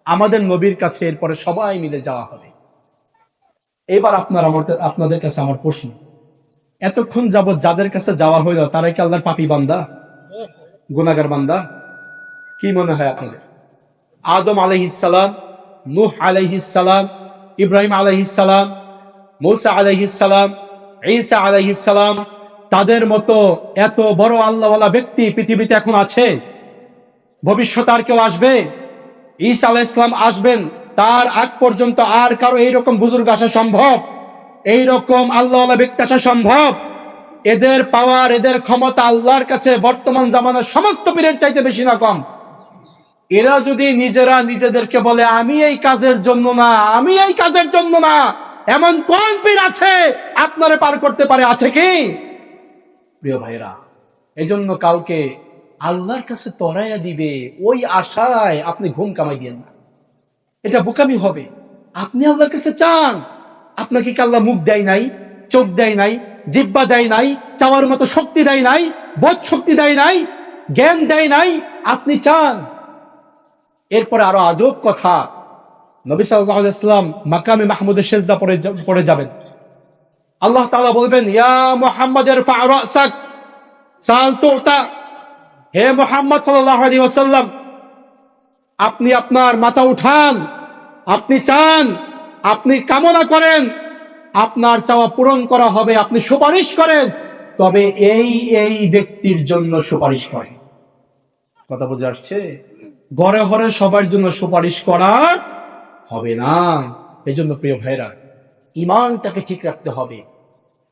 আমাদের নবীর কাছে এরপরে সবাই মিলে যাওয়া হবে। এবার আপনাদের কাছে আমার প্রশ্ন, এতক্ষণ যাবৎ যাদের কাছে যাওয়া হইল তারা কি আল্লাহর পাপী বান্দা, গুনাহগার বান্দা? কি মনে হয় আপনাদের? আদম আলাইহিস সালাম, নূহ আলাইহিস সালাম, ইব্রাহিম আলাইহিস সালাম, মূসা আলাইহিস সালাম, ঈসা আলাইহিস সালাম, তাদের মতো এত বড় আল্লাহওয়ালা ব্যক্তি পৃথিবীতে এখন আছে? ভবিষ্যতে আর কেউ আসবে? ঈসা আলাইহিস সালাম আসবেন, তার আগ পর্যন্ত আর কারো এইরকম বুজুর্গ আসা সম্ভব? এইরকম আল্লাহওয়ালা ব্যক্তি আসা সম্ভব? এদের পাওয়ার, এদের ক্ষমতা আল্লাহর কাছে বর্তমান জামানার সমস্ত পীরের চাইতে বেশি না কম? এরা যদি নিজেরা নিজেদেরকে বলে আমি এই কাজের জন্য না, আমি এই কাজের জন্য না, এমন কোন পীর আছে আপনারে পার করতে পারে? আছে কি? প্রিয় ভাইরা, এজন্য কাউকে আল্লাহর কাছে তরাইয়া দিবে ওই আশায় আপনি ঘুম কামাই দিয়েন না, এটা বোকামি হবে। আপনি আল্লাহর কাছে চান, আপনাকে কি আল্লাহ মুখ দেয় নাই, চোখ দেয় নাই, জিহ্বা দেয় নাই, চাওয়ার মতো শক্তি দেয় নাই, বোধ শক্তি দেয় নাই, জ্ঞান দেয় নাই? আপনি চান। এরপরে আরো আজব কথা, নবী সাল্লাল্লাহু আলাইহি ওয়াসাল্লাম মাকামে মাহমুদের সিজদা পড়ে যাবেন। আল্লাহ তাআলা বলবেন ইয়া মুহাম্মদ ইরফা রাসাক সাল তুতা, হে মুহাম্মদ সাল্লাল্লাহু আলাইহি ওয়াসাল্লাম, আপনি আপনার মাথা উঠান, আপনি চান, আপনি কামনা করেন, আপনার চাওয়া পূরণ করা হবে, আপনি সুপারিশ করেন, তবে এই ব্যক্তির জন্য সুপারিশ করেন। কথা বুঝে আসছে? ঘরে ঘরে সবার জন্য সুপারিশ করা হবে না। এই জন্য প্রিয় ভাইরা, ইমানটাকে ঠিক রাখতে হবে,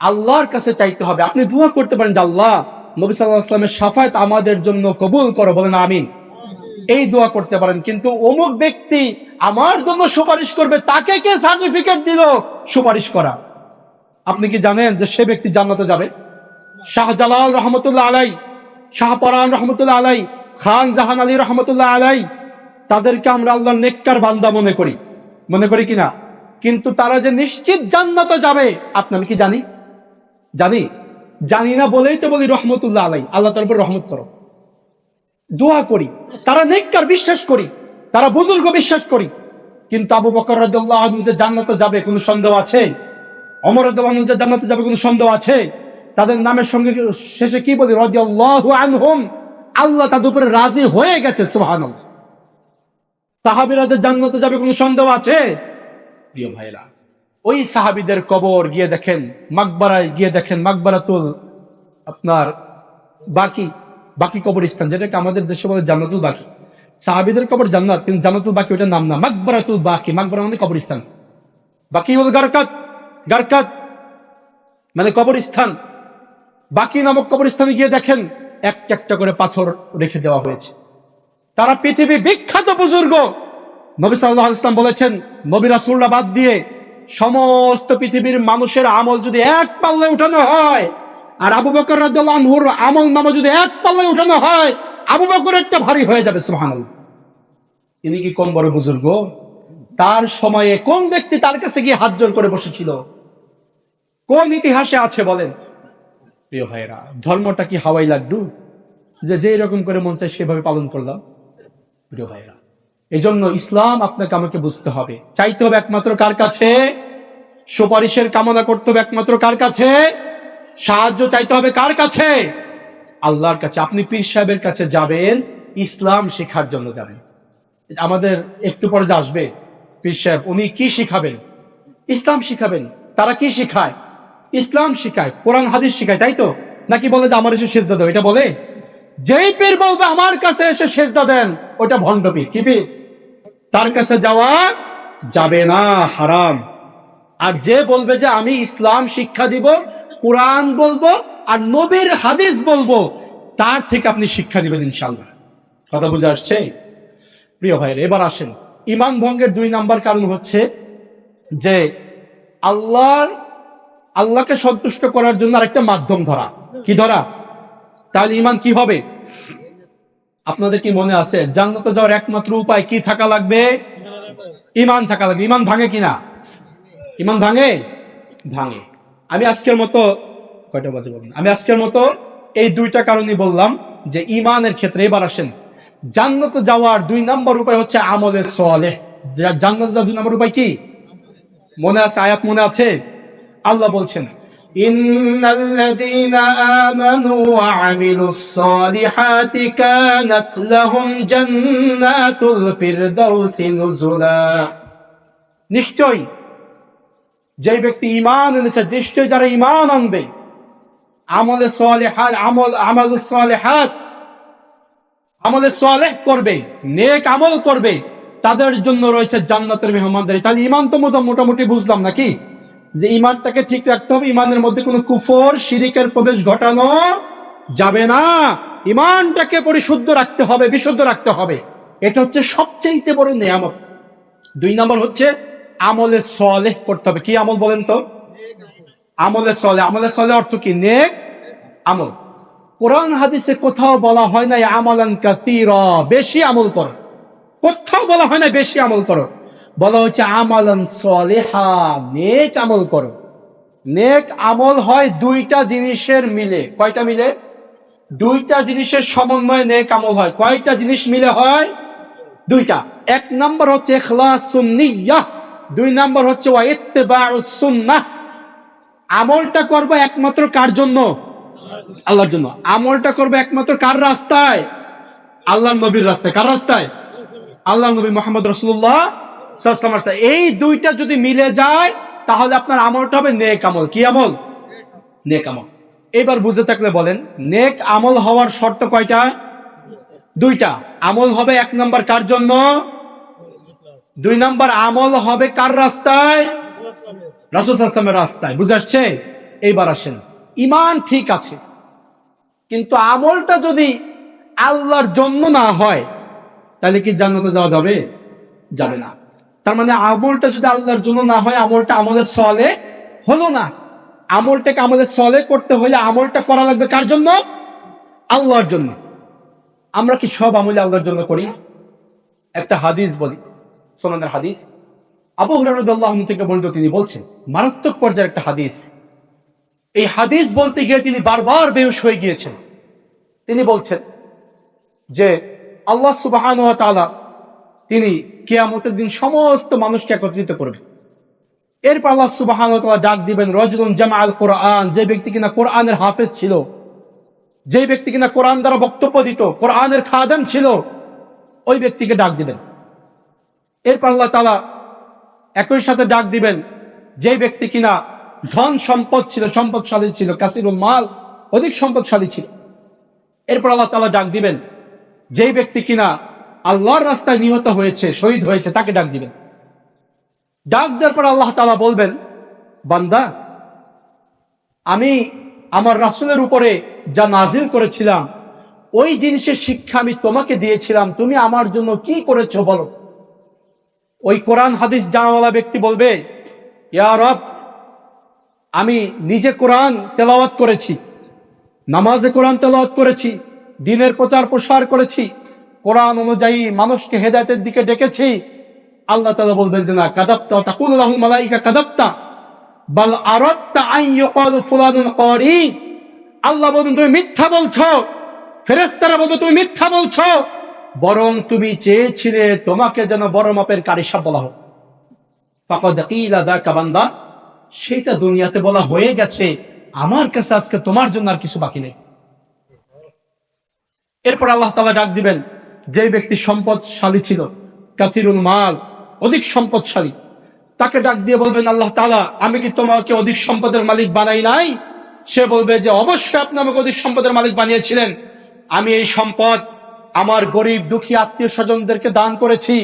আল্লাহর কাছে চাইতে হবে। আপনি দোয়া করতে পারেন যে আল্লাহ নবী সাল্লাল্লাহু আলাইহি ওয়াসাল্লামের শাফায়াত আমাদের জন্য কবুল করো, বলেন আমিন। এই দোয়া করতে পারেন, কিন্তু অমুক ব্যক্তি আমার জন্য সুপারিশ করবে, তাকে কে সার্টিফিকেট দিল সুপারিশ করা? আপনি কি জানেন যে সে ব্যক্তি জান্নাতে যাবে? শাহজালাল রহমতুল্লাহ আলাই, শাহপরান রহমতুল্লাহ আলাই, খান জাহান আলী রহমতুল্লাহ আলাই, তাদেরকে আমরা আল্লাহর নেককার বান্দা মনে করি কিনা? কিন্তু তারা যে নিশ্চিত জান্নাতে যাবে আপনার কি জানি না বলেই তো বলি রহমতুল্লাহ আলাই, আল্লাহ তার উপর রহমত করো, দোয়া করি। তারা নেককার বিশ্বাস করি, তারা বুজুর্গ বিশ্বাস করি। কিন্তু আবু বকর রাদিয়াল্লাহু আনহু যে জান্নাতে যাবে কোনো সন্দেহ আছে? ওমর রাদিয়াল্লাহু আনহু যে জান্নাতে যাবে কোনো সন্দেহ আছে? তাদের নামের সঙ্গে শেষে কি বলি? রাদিয়াল্লাহু আনহুম, আল্লাহ তাদের উপরে রাজি হয়ে গেছে, সুবহানাল্লাহ। সাহাবীরা যে জান্নাতে যাবে কোনো সন্দেহ আছে? প্রিয় ভাইরা, ওই সাহাবীদের কবর গিয়ে দেখেন, মাকবারায় গিয়ে দেখেন, মাকবারাতুল আপনার বাকি কবরস্থান, যেটাকে আমাদের দেশে বলে জান্নাতুল বাকি। সাহাবীদের কবর জান্নাত, কিন্তু জান্নাতুল বাকি ওটার নাম না, মাকবারাতুল বাকি। মাকবারা মানে কবরস্থান, বাকি হল গারকাত মানে কবরস্থান। বাকি নামক কবরস্থানে গিয়ে দেখেন একটা একটা করে পাথর রেখে দেওয়া হয়েছে। তারা পৃথিবী বিখ্যাত বুজুর্গ। নবী সাল্লাল্লাহু আলাইহি ওয়াসাল্লাম বলেছেন, নবী রাসূলরা বাদ দিয়ে সমস্ত পৃথিবীর মানুষের আমল যদি এক পাল্লায় উঠানো হয়, আর আবু বকর রাদিয়াল্লাহু আনহুর আমল নামা যদি এক পাল্লায় উঠানো হয়, আবু বকরেরটা ভারী হয়ে যাবে। সুবহানাল্লাহ। তিনি কি কম বড় বুজুর্গ? তার সময়ে কোন ব্যক্তি তার কাছে গিয়ে হাত জোড় করে বসেছিল? কোন ইতিহাসে আছে বলেন? প্রিয় ভাইরা, ধর্মটা কি হাওয়াই লাড্ডু যে যেই রকম করে মন চায় সেভাবে পালন করলাম? প্রিয় ভাইরা, এই জন্য ইসলাম আপনাকে আমাকে বুঝতে হবে। চাইতে হবে একমাত্র কার কাছে? সুপারিশের কামনা করতে হবে একমাত্র কার কাছে? সাহায্য চাইতে হবে কার কাছে? আল্লাহর কাছে। আপনি পীর সাহেবের কাছে যাবেন ইসলাম শেখার জন্য যাবেন। আমাদের একটু পরে যে আসবে পীর সাহেব, উনি কি শিখাবেন? ইসলাম শিখাবেন। তারা কি শিখায়? ইসলাম শিখায়, কোরআন হাদিস শিখায়, তাই তো? নাকি বলে যে আমার এসে সেজদা দাও? এটা বলে? যেই পীর বলবে আমার কাছে এসে সেজদা দেন, ওটা ভণ্ড পীর। কি পীর? তার কাছে যাওয়া যাবে না, হারাম। আর যে বলবে যে আমি ইসলাম শিক্ষা দিব, কোরআন বলবো আর নবীর হাদিস বলবো, তার থেকে আপনি শিক্ষা দিবেন ইনশাআল্লাহ। কথা বুঝে আসছে? প্রিয় ভাইরা, এবার আসেন, ঈমান ভঙ্গের 2 নাম্বার কারণ হচ্ছে যে আল্লাহকে সন্তুষ্ট করার জন্য আরেকটা মাধ্যম ধরা। কি ধরা? তাহলে ঈমান কি হবে? আপনাদের কি মনে আছে জান্নাতে যাওয়ার একমাত্র উপায় কি থাকা লাগবে? ঈমান থাকা লাগবে। ঈমান ভাঙে কিনা? ঈমান ভাঙে? ভাঙে। আমি আজকের মতো কয়টা বাজে বলুন? আমি আজকের মতো এই 2টা কারণই বললাম যে ঈমানের ক্ষেত্রে। এবার আসেন, জান্নাতে যাওয়ার 2 নম্বর উপায় হচ্ছে আমলে সালেহ। জান্নাতে যাওয়ার 2 নম্বর উপায় কি? মনে আছে? আয়াত মনে আছে? আল্লাহ বলছেন, ইন্নাল্লাযীনা আমানু ওয়া আমিলুস সালিহাতি কানাত লাহুম জান্নাতুল ফিরদাউসি নুজুলা। নিশ্চয়ই যে ব্যক্তি ঈমান এনেছে, নিশ্চয়ই যারা ঈমান আনবে, আমলে সালিহাত, আমালুস সালিহাত, আমলে সালেহ করবে, নেক আমল করবে, তাদের জন্য রয়েছে জান্নাতের মেহমানদারি। তাহলে ঈমান তো মোটামুটি বুঝলাম নাকি? যে ঈমানটাকে ঠিক রাখতে হবে, ঈমানের মধ্যে কোনো কুফর শিরিকের প্রবেশ ঘটানো যাবে না। ঈমানটাকে পরিশুদ্ধ রাখতে হবে, বিশুদ্ধ রাখতে হবে। এটা হচ্ছে সবচেয়ে বড় নিয়ামত। 2 নম্বর হচ্ছে আমলে সালেহ করতে হবে। কি আমল বলেন তো? আমলে সালেহ। আমলে সালেহ অর্থ কি? নেক আমল। কোরআন হাদিসে কোথাও বলা হয় না আমালান কাসীরা, বেশি আমল করো। কোথাও বলা হয় না বেশি আমল করো, বলা হচ্ছে আমালান সালিহা, নেক আমল করো। নেক আমল হয় 2টা জিনিসের মিলে। কয়টা মিলে? 2টা জিনিসের সমন্বয়ে নেক আমল হয়। কয়টা জিনিস মিলে হয়? 2টা। 1 নাম্বার হচ্ছে ইখলাসুন নিয়্যাহ, 2 নাম্বার হচ্ছে ওয়া ইত্তিবাউস সুন্নাহ। আমলটা করব একমাত্র কার জন্য? আল্লাহর জন্য। আমলটা করবে একমাত্র কার রাস্তায়? আল্লাহর নবীর রাস্তায়। কার রাস্তায়? আল্লাহর নবী মুহাম্মদ রাসূলুল্লাহ সাল্লাল্লাহু আলাইহি ওয়াসাল্লামের রাস্তায়। এই 2টা যদি মিলে যায় তাহলে আপনার আমলটা হবে নেক আমল। কি আমল? নেক আমল। এবার বুঝে থাকলে বলেন, নেক আমল হওয়ার শর্ত কয়টা? 2টা। আমল হবে 1 নাম্বার কার জন্য? 2 নাম্বার আমল হবে কার রাস্তায়? রাসূল সাল্লাল্লাহু আলাইহি ওয়াসাল্লামের রাস্তায়। বুঝে আসছে? এইবার আসেন, ঈমান ঠিক আছে, কিন্তু আমলটা যদি আল্লাহর জন্য না হয় তাহলে কি জান্নাতে যাওয়া যাবে? যাবে না। তার মানে আমলটা যদি আল্লাহর জন্য না হয়, আমলটা আমলে সালেহ হলো না। আমলটাকে আমলে সালেহ করতে হলে আমলটা করা লাগবে কার জন্য? আল্লাহর জন্য। আমরা কি সব আমলে আল্লাহর জন্য করি? একটা হাদিস বলি, সুনানের হাদিস, আবু হুরায়রা রাদিয়াল্লাহু আনহু থেকে বর্ণিত, তিনি বলছেন, মারাত্মক পর্যায়ের একটা হাদিস। এই হাদিস বলতে গিয়ে তিনি বারবার বেহুশ হয়ে গিয়েছেন। তিনি বলছেন যে আল্লাহ সুবহানাহু ওয়া তাআলা তিনি কিয়ামতের দিন সমস্ত মানুষকে একত্রিত করবেন। এরপর আল্লাহ সুবহানাহু ওয়া তাআলা ডাক দিবেন, রাজুলুন জামাআল কুরআন, যে ব্যক্তি কিনা কোরআনের হাফেজ ছিল, যে ব্যক্তি কিনা কোরআন দ্বারা বক্তব্য দিত, কোরআনের খাদেম ছিল, ওই ব্যক্তিকে ডাক দিবেন। এরপর আল্লাহ তাআলা একই সাথে ডাক দিবেন যে ব্যক্তি কিনা ধন সম্পদ ছিল, সম্পদশালী ছিল, কাসিরুল মাল, অধিক সম্পদশালী ছিল। এরপর আল্লাহ তাআলা ডাক দিবেন যেই ব্যক্তি কিনা আল্লাহর রাস্তায় নিহত হয়েছে, শহীদ হয়েছে, তাকে ডাক দিবেন। ডাক দেওয়ার পর আল্লাহ তাআলা বলবেন, বান্দা, আমি আমার রাসূলের উপরে যা নাজিল করেছিলাম ওই জিনিসের শিক্ষা আমি তোমাকে দিয়েছিলাম, তুমি আমার জন্য কি করেছো বলো। ওই কোরআন হাদিস জানাওয়ালা ব্যক্তি বলবে, ইয়া রব, আমি নিজে কোরআন তেলাওয়াত করেছি, নামাজে কোরআন তেলাওয়াত করেছি, দ্বীনের প্রচার প্রসার করেছি, কোরআন অনুযায়ী মানুষকে হেদায়েতের দিকে ডেকেছি। আল্লাহ তাআলা বলবেন যে না, কাযাবতা, তাকুলু লাহুল মালাইকা কাযাবতা বাল আরাদতা আন ইউকালু ফুলানুন ক্বারি। আল্লাহ বলবেন তুমি মিথ্যা বলছো, ফেরেশতারা বলবে তুমি মিথ্যা বলছো, বরং তুমি চেয়েছিলে তোমাকে যেন বড় মাপের কারি সাহেব বলা হোক। ফাকাদ কিলা যাকা বান্দা, সেটা দুনিয়াতে বলা হয়ে গেছে, আমার কাছে আজকে তোমার জন্য আর কিছু বাকি নেই। এরপর আল্লাহ তাআলা ডাক দিবেন যে ব্যক্তি সম্পদশালী ছিল, কাসিরুল মাল, অধিক সম্পদশালী, তাকে ডাক দিয়ে বলবেন আল্লাহ তাআলা, আমি কি তোমাকে অধিক সম্পদের মালিক বানাই নাই? সে বলবে যে অবশ্যই আপনি আমাকে অধিক সম্পদের মালিক বানিয়েছিলেন, আমি এই সম্পদ আমার গরিব দুঃখী আত্মীয় স্বজনদেরকে দান করেছি,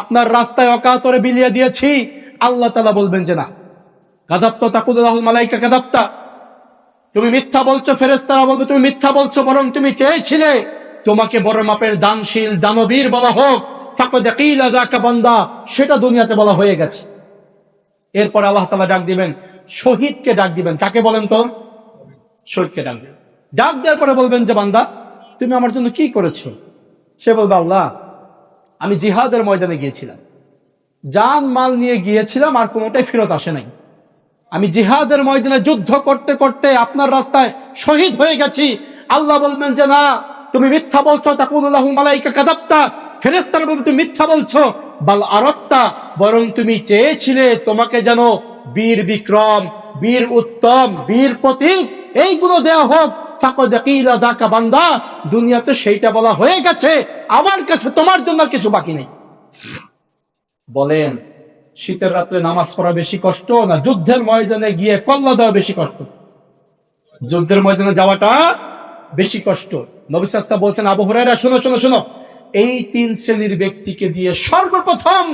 আপনার রাস্তায় অকাতরে বিলিয়ে দিয়েছি। আল্লাহ তাআলা বলবেন যে না, কাযাবতা, তাকুলু লাহুল মালাইকা কাযাবতা, তুমি মিথ্যা বলছো। ফেরেশতারা বলবে তুমি মিথ্যা বলছো, বরং তুমি চেয়েছিলে তোমাকে বড় মাপের দানশীল দানবীর বলা হোক। ফাকাদ কিলা যাকা বান্দা, সেটা দুনিয়াতে বলা হয়ে গেছে। এরপর আল্লাহ তাআলা ডাক দিবেন শহীদকে, ডাক দিবেন কাকে বলেন তো? শহীদকে ডাক দিবেন। ডাক দেওয়ার পরে বলবেন যে বান্দা, তুমি আমার জন্য কি করেছো? সে বলবে আল্লাহ, আমি জিহাদের ময়দানে গিয়েছিলাম, জান মাল নিয়ে গিয়েছিলাম, আর কোনোটাই ফেরত আসে নাই। আমি জিহাদের ময়দানে যুদ্ধ করতে করতে আপনার রাস্তায় শহীদ হয়ে গেছি। আল্লাহ বলবেন যে না, তুমি মিথ্যা বলছো। তাকুলু লাহুল মালাইকা কাযাবতা, ফেরেশতারা বলবে তুমি মিথ্যা বলছো। বাল আরাদতা, বরং তুমি চেয়েছিলে তোমাকে যেন বীর বিক্রম, বীর উত্তম, বীর প্রতীক এইগুলো দেওয়া হোক। ফাকাদ কিলা যাকা বান্দা, দুনিয়াতে সেইটা বলা হয়ে গেছে, আমার কাছে তোমার জন্য কিছু বাকি নেই। বলেন, শীতের রাত্রে নামাজ পড়া বেশি কষ্ট, না যুদ্ধের ময়দানে গিয়ে কল্লা দেওয়া বেশি কষ্ট? যুদ্ধের ময়দানে যাওয়াটা বেশি কষ্ট। নবী সাল্লাল্লাহু আলাইহি ওয়াসাল্লাম বলছেন, আবু হুরায়রা শোনো শোনো শোনো, এই তিন শ্রেণীর ব্যক্তিকে দিয়ে সর্বপ্রথম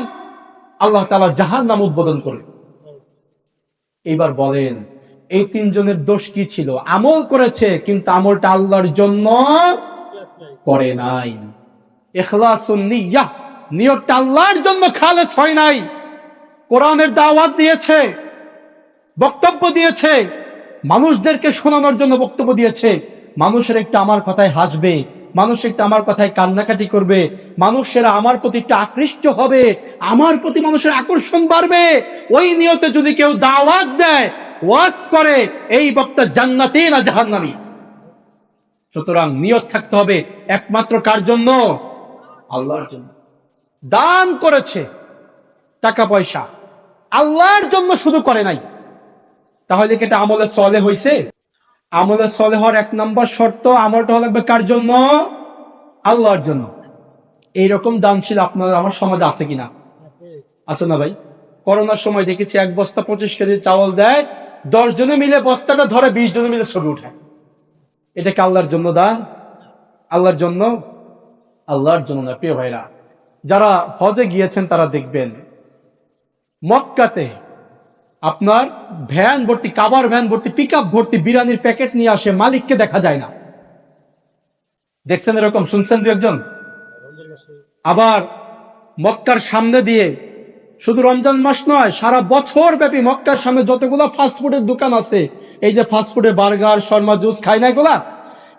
আল্লাহ তাআলা জাহান্নাম উদ্বোধন করলেন। এইবার বলেন, এই তিনজনের দোষ কি ছিল? আমল করেছে, কিন্তু আমলটা আল্লাহর জন্য করে নাই। ইখলাসুন নিয়াহ, নিয়তটা আল্লাহর জন্য খালেস হয় নাই। কোরআনের দাওয়াত দিয়েছে, বক্তব্য দিয়েছে, মানুষদেরকে শোনানোর জন্য বক্তব্য দিয়েছে, মানুষের একটু আমার কথায় হাসবে, মানুষ একটু আমার কথায় কান্নাকাটি করবে, মানুষেরা আমার প্রতি একটু আকৃষ্ট হবে, আমার প্রতি মানুষের আকর্ষণ বাড়বে। ওই নিয়তে যদি কেউ দাওয়াত দেয়, ওয়াজ করে, এই বক্তা জান্নাতি না জাহান্নামী। সুতরাং নিয়ত থাকতে হবে একমাত্র কার জন্য? আল্লাহর জন্য। দান করেছে টাকা পয়সা, আল্লাহর জন্য শুধু করে নাই, তাহলে কি এটা আমলে সলেহ হইছে? আমলে সলেহ হওয়ার এক নম্বর শর্ত, আমলটা লাগবে কার জন্য? আল্লাহর জন্য। এইরকম দানশীল আপনার আমার সমাজে আছে কিনা? আছে না ভাই? করোনার সময় দেখেছি 1 বস্তা 25 কেজি চাউল দেয়, 10 জনে মিলে বস্তাটা ধরে 20 জনে মিলে ছবি উঠায়। এটা কি আল্লাহর জন্য দান? আল্লাহর জন্য? আল্লাহর জন্য না। প্রিয় ভাইরা, যারা হজে গিয়েছেন তারা দেখবেন মক্কাতে আপনার ভ্যান ভর্তি, কাবার ভ্যান ভর্তি, পিকআপ ভর্তি বিরিয়ানির প্যাকেট নিয়ে আসে, মালিককে দেখা যায় না। দেখছেন এরকম? শুনছেন দু একজন? আবার মক্কার সামনে দিয়ে, শুধু রমজান মাস নয়, সারা বছর ব্যাপী মক্কার সামনে যতগুলো ফাস্টফুডের দোকান আছে, এই যে ফাস্টফুডের বার্গার, শর্মা, জুস খাই না এগুলা,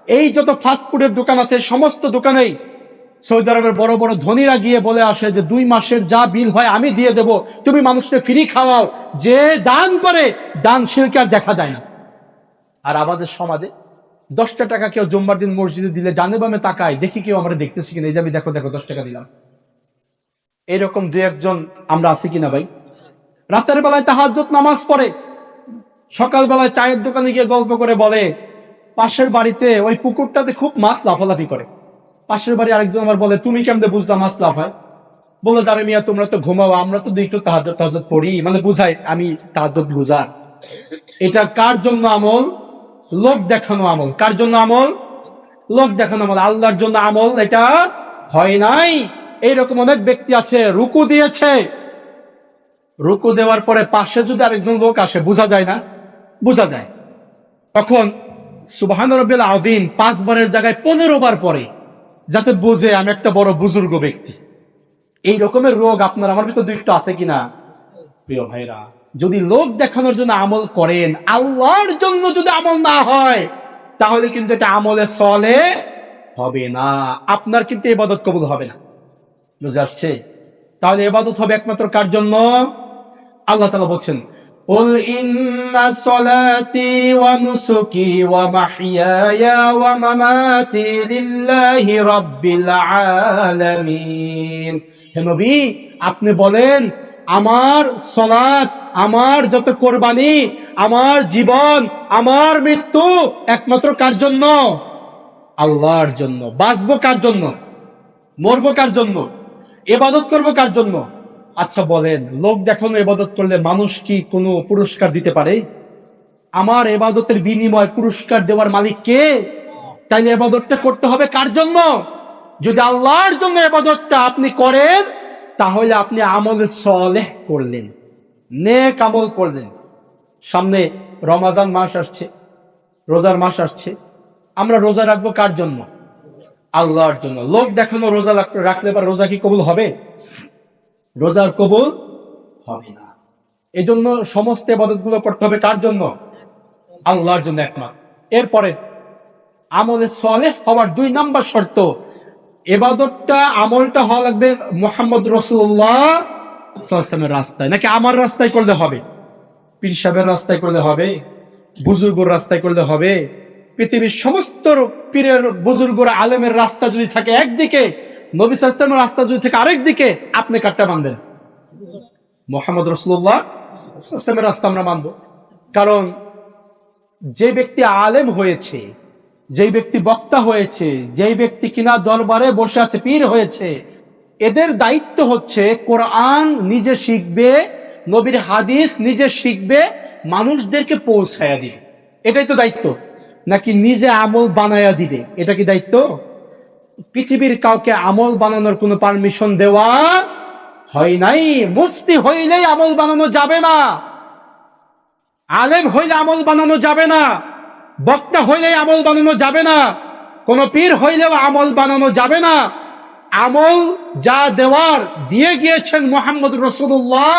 এই যত ফাস্টফুডের দোকান আছে সমস্ত দোকানেই সৌদি আরবের বড় বড় ধনীরা গিয়ে বলে আসে যে 2 মাসের যা বিল হয় আমি দিয়ে দেব, তুমি মানুষকে ফ্রি খাওয়াও। যে দান করে, দানশীলকে আর দেখা যায় না। আর আমাদের সমাজে 10টা টাকা কেউ জুম্মার দিন মসজিদে দিলে ডানে বামে তাকায়, দেখি কেউ আমরা দেখতেছি কিনা, এই যে আমি দেখো দেখো 10 টাকা দিলাম। এইরকম 2-1 আমরা আছি কিনা ভাই? রাতের বেলায় তাহাজ্জুদ নামাজ পড়ে, সকালবেলায় চায়ের দোকানে গিয়ে গল্প করে বলে পাশের বাড়িতে ওই পুকুরটাতে খুব মাছ লাফালাফি করে। পাশের বাড়ি আরেকজন আমার বলে, তুমি কেমনে বুঝলা মাছ লাফায়? বলে, যারে মিয়া তোমরা তো ঘুমাও, আমরা তো একটু তাহাজ্জুদ পড়ি, মানে বুঝাই আমি তাহাজ্জুদ বুঝার। এটা কার জন্য আমল? লোক দেখানো আমল। কার জন্য আমল? লোক দেখানো আমল। আল্লাহর জন্য আমল এটা হয় নাই। এইরকম অনেক ব্যক্তি আছে, রুকু দিয়েছে, রুকু দেওয়ার পরে পাশে যদি আরেকজন লোক আসে, বোঝা যায় না? বোঝা যায়। তখন সুবহান রাব্বিল আযীম 5 বারের জায়গায় 15 বার পড়ে, যাতে বোঝে আমি একটা বড় বুজুর্গ ব্যক্তি। এই রকমের রোগ আপনার আমার ভিতর দুইটা আছে কিনা? প্রিয় ভাইরা, যদি লোক দেখানোর জন্য আমল করেন, আল্লাহর জন্য যদি আমল না হয়, তাহলে কিন্তু এটা আমলে সলে হবে না, আপনার কিন্তু ইবাদত কবুল হবে না। বুঝে আসছে? তাহলে ইবাদত হবে একমাত্র কার জন্য? আল্লাহ তাআলা বলছেন, قل إن صلاتي ونسكي ومحياي ومماتي لله رب العالمين। হে নবী, আপনি বলেন, আমার সালাত, আমার যত কোরবানি, আমার জীবন, আমার মৃত্যু একমাত্র কার জন্য? আল্লাহর জন্য। বাঁচবো কার জন্য? মরবো কার জন্য? ইবাদত করবো কার জন্য? আচ্ছা বলেন, লোক দেখানো ইবাদত করলে মানুষ কি কোনো পুরস্কার দিতে পারে? আমার ইবাদতের বিনিময় পুরস্কার দেওয়ার মালিক কে? তাইলে ইবাদতটা করতে হবে কার জন্য? যদি আল্লাহর জন্য ইবাদতটা আপনি করেন, তাহলে আপনি আমল সালেহ করলেন, নেক আমল করলেন। সামনে রমজান মাস আসছে, রোজার মাস আসছে। আমরা রোজা রাখবো কার জন্য? আল্লাহর জন্য। লোক দেখানো রোজা রাখলে পর রোজা কি কবুল হবে? রোজার কবুল হবে না। এজন্য সমস্ত ইবাদত গুলো করতে হবে কার জন্য? আল্লাহর জন্য একমাত্র। এরপরে আমলে সালেহ হওয়ার 2 নাম্বার শর্ত, ইবাদতটা, আমলটা হওয়া লাগবে মুহাম্মদ রাসূলুল্লাহ সাল্লাল্লাহু আলাইহি ওয়াসাল্লামের রাস্তায়। নাকি আমার রাস্তায় করলে হবে? পীর সাহেবের রাস্তায় করলে হবে? বুজুর্গর রাস্তায় করলে হবে? পৃথিবীর সমস্ত পীরের, বুজুর্গর, আলেমের রাস্তা যদি থাকে একদিকে, নবী সাল্লাল্লাহু আলাইহি ওয়াসাল্লামের রাস্তা যদি থাকে আরেক দিকে, আপনি কারটা মানবেন? মুহাম্মদ রাসূলুল্লাহ সাল্লাল্লাহু আলাইহি ওয়াসাল্লামের রাস্তা আমরা মানব। কারণ যে ব্যক্তি আলেম হয়েছে, যেই ব্যক্তি বক্তা হয়েছে, যেই ব্যক্তি কিনা দরবারে বসে আছে, পীর হয়েছে, এদের দায়িত্ব হচ্ছে কোরআন নিজে শিখবে, নবীর হাদিস নিজে শিখবে, মানুষদেরকে পৌঁছায়া দিবে। এটাই তো দায়িত্ব। নাকি নিজে আমল বানায়া দিবে? এটা কি দায়িত্ব? পৃথিবীর কাউকে আমল বানানোর কোনো পারমিশন দেওয়া হয় নাই। মুফতি হইলেই আমল বানানো যাবে না, আলেম হইলে আমল বানানো যাবে না, বক্তা হইলেই আমল বানানো যাবে না, কোন পীর হইলেও আমল বানানো যাবে না। আমল যা দেওয়ার দিয়ে গিয়েছেন মুহাম্মদ রাসূলুল্লাহ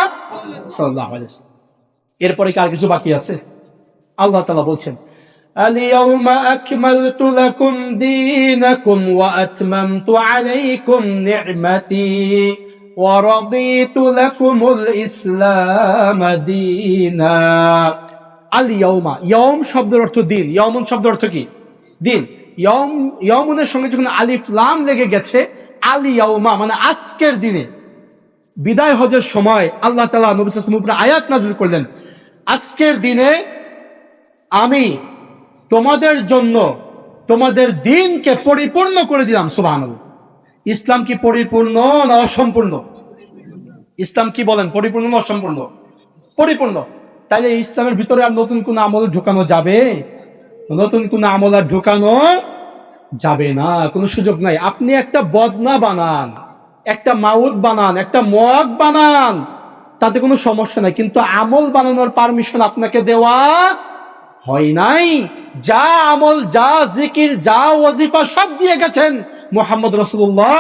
সাল্লাল্লাহু আলাইহি ওয়াসাল্লাম। এরপরে কি আর কিছু বাকি আছে? আল্লাহ তাআলা বলছেন, আল-ইয়াউমা আকমালতু লাকুম দীনাকুম ওয়া আতমামতু আলাইকুম নি'মাতি ওয়া রাদিতু লাকুমুল ইসলাম দীনা। আল-ইয়াউমা, ইয়াউম শব্দের অর্থ দিন, ইয়াউমুন শব্দের অর্থ কি? দিন। ইয়াউমুনের সঙ্গে যখন আলিফ লাম লেগে গেছে, আল-ইয়াউমা মানে আজকের দিনে। বিদায় হজের সময় আল্লাহ তাআলা নবী সাল্লাল্লাহু আলাইহি ওয়াসাল্লামের উপরে আয়াত নাযিল করলেন, আজকের দিনে আমি তোমাদের জন্য তোমাদের দ্বীনকে পরিপূর্ণ করে দিলাম। সুবহানাল্লাহ। ইসলাম কি পরিপূর্ণ না অসম্পূর্ণ? ইসলাম কি বলেন, পরিপূর্ণ না অসম্পূর্ণ? পরিপূর্ণ। তাইলে ইসলামের ভিতরে আর নতুন কোন আমল ঢোকানো যাবে? নতুন কোন আমল আর ঢোকানো যাবে না, কোনো সুযোগ নাই। আপনি একটা বদনা বানান, একটা মাউদ বানান, একটা মগ বানান, তাতে কোনো সমস্যা নাই, কিন্তু আমল বানানোর পারমিশন আপনাকে দেওয়া হয় নাই। যা আমল, যা জিকির, যা ওয়াজিফা সব দিয়ে গেছেন মুহাম্মদ রাসূলুল্লাহ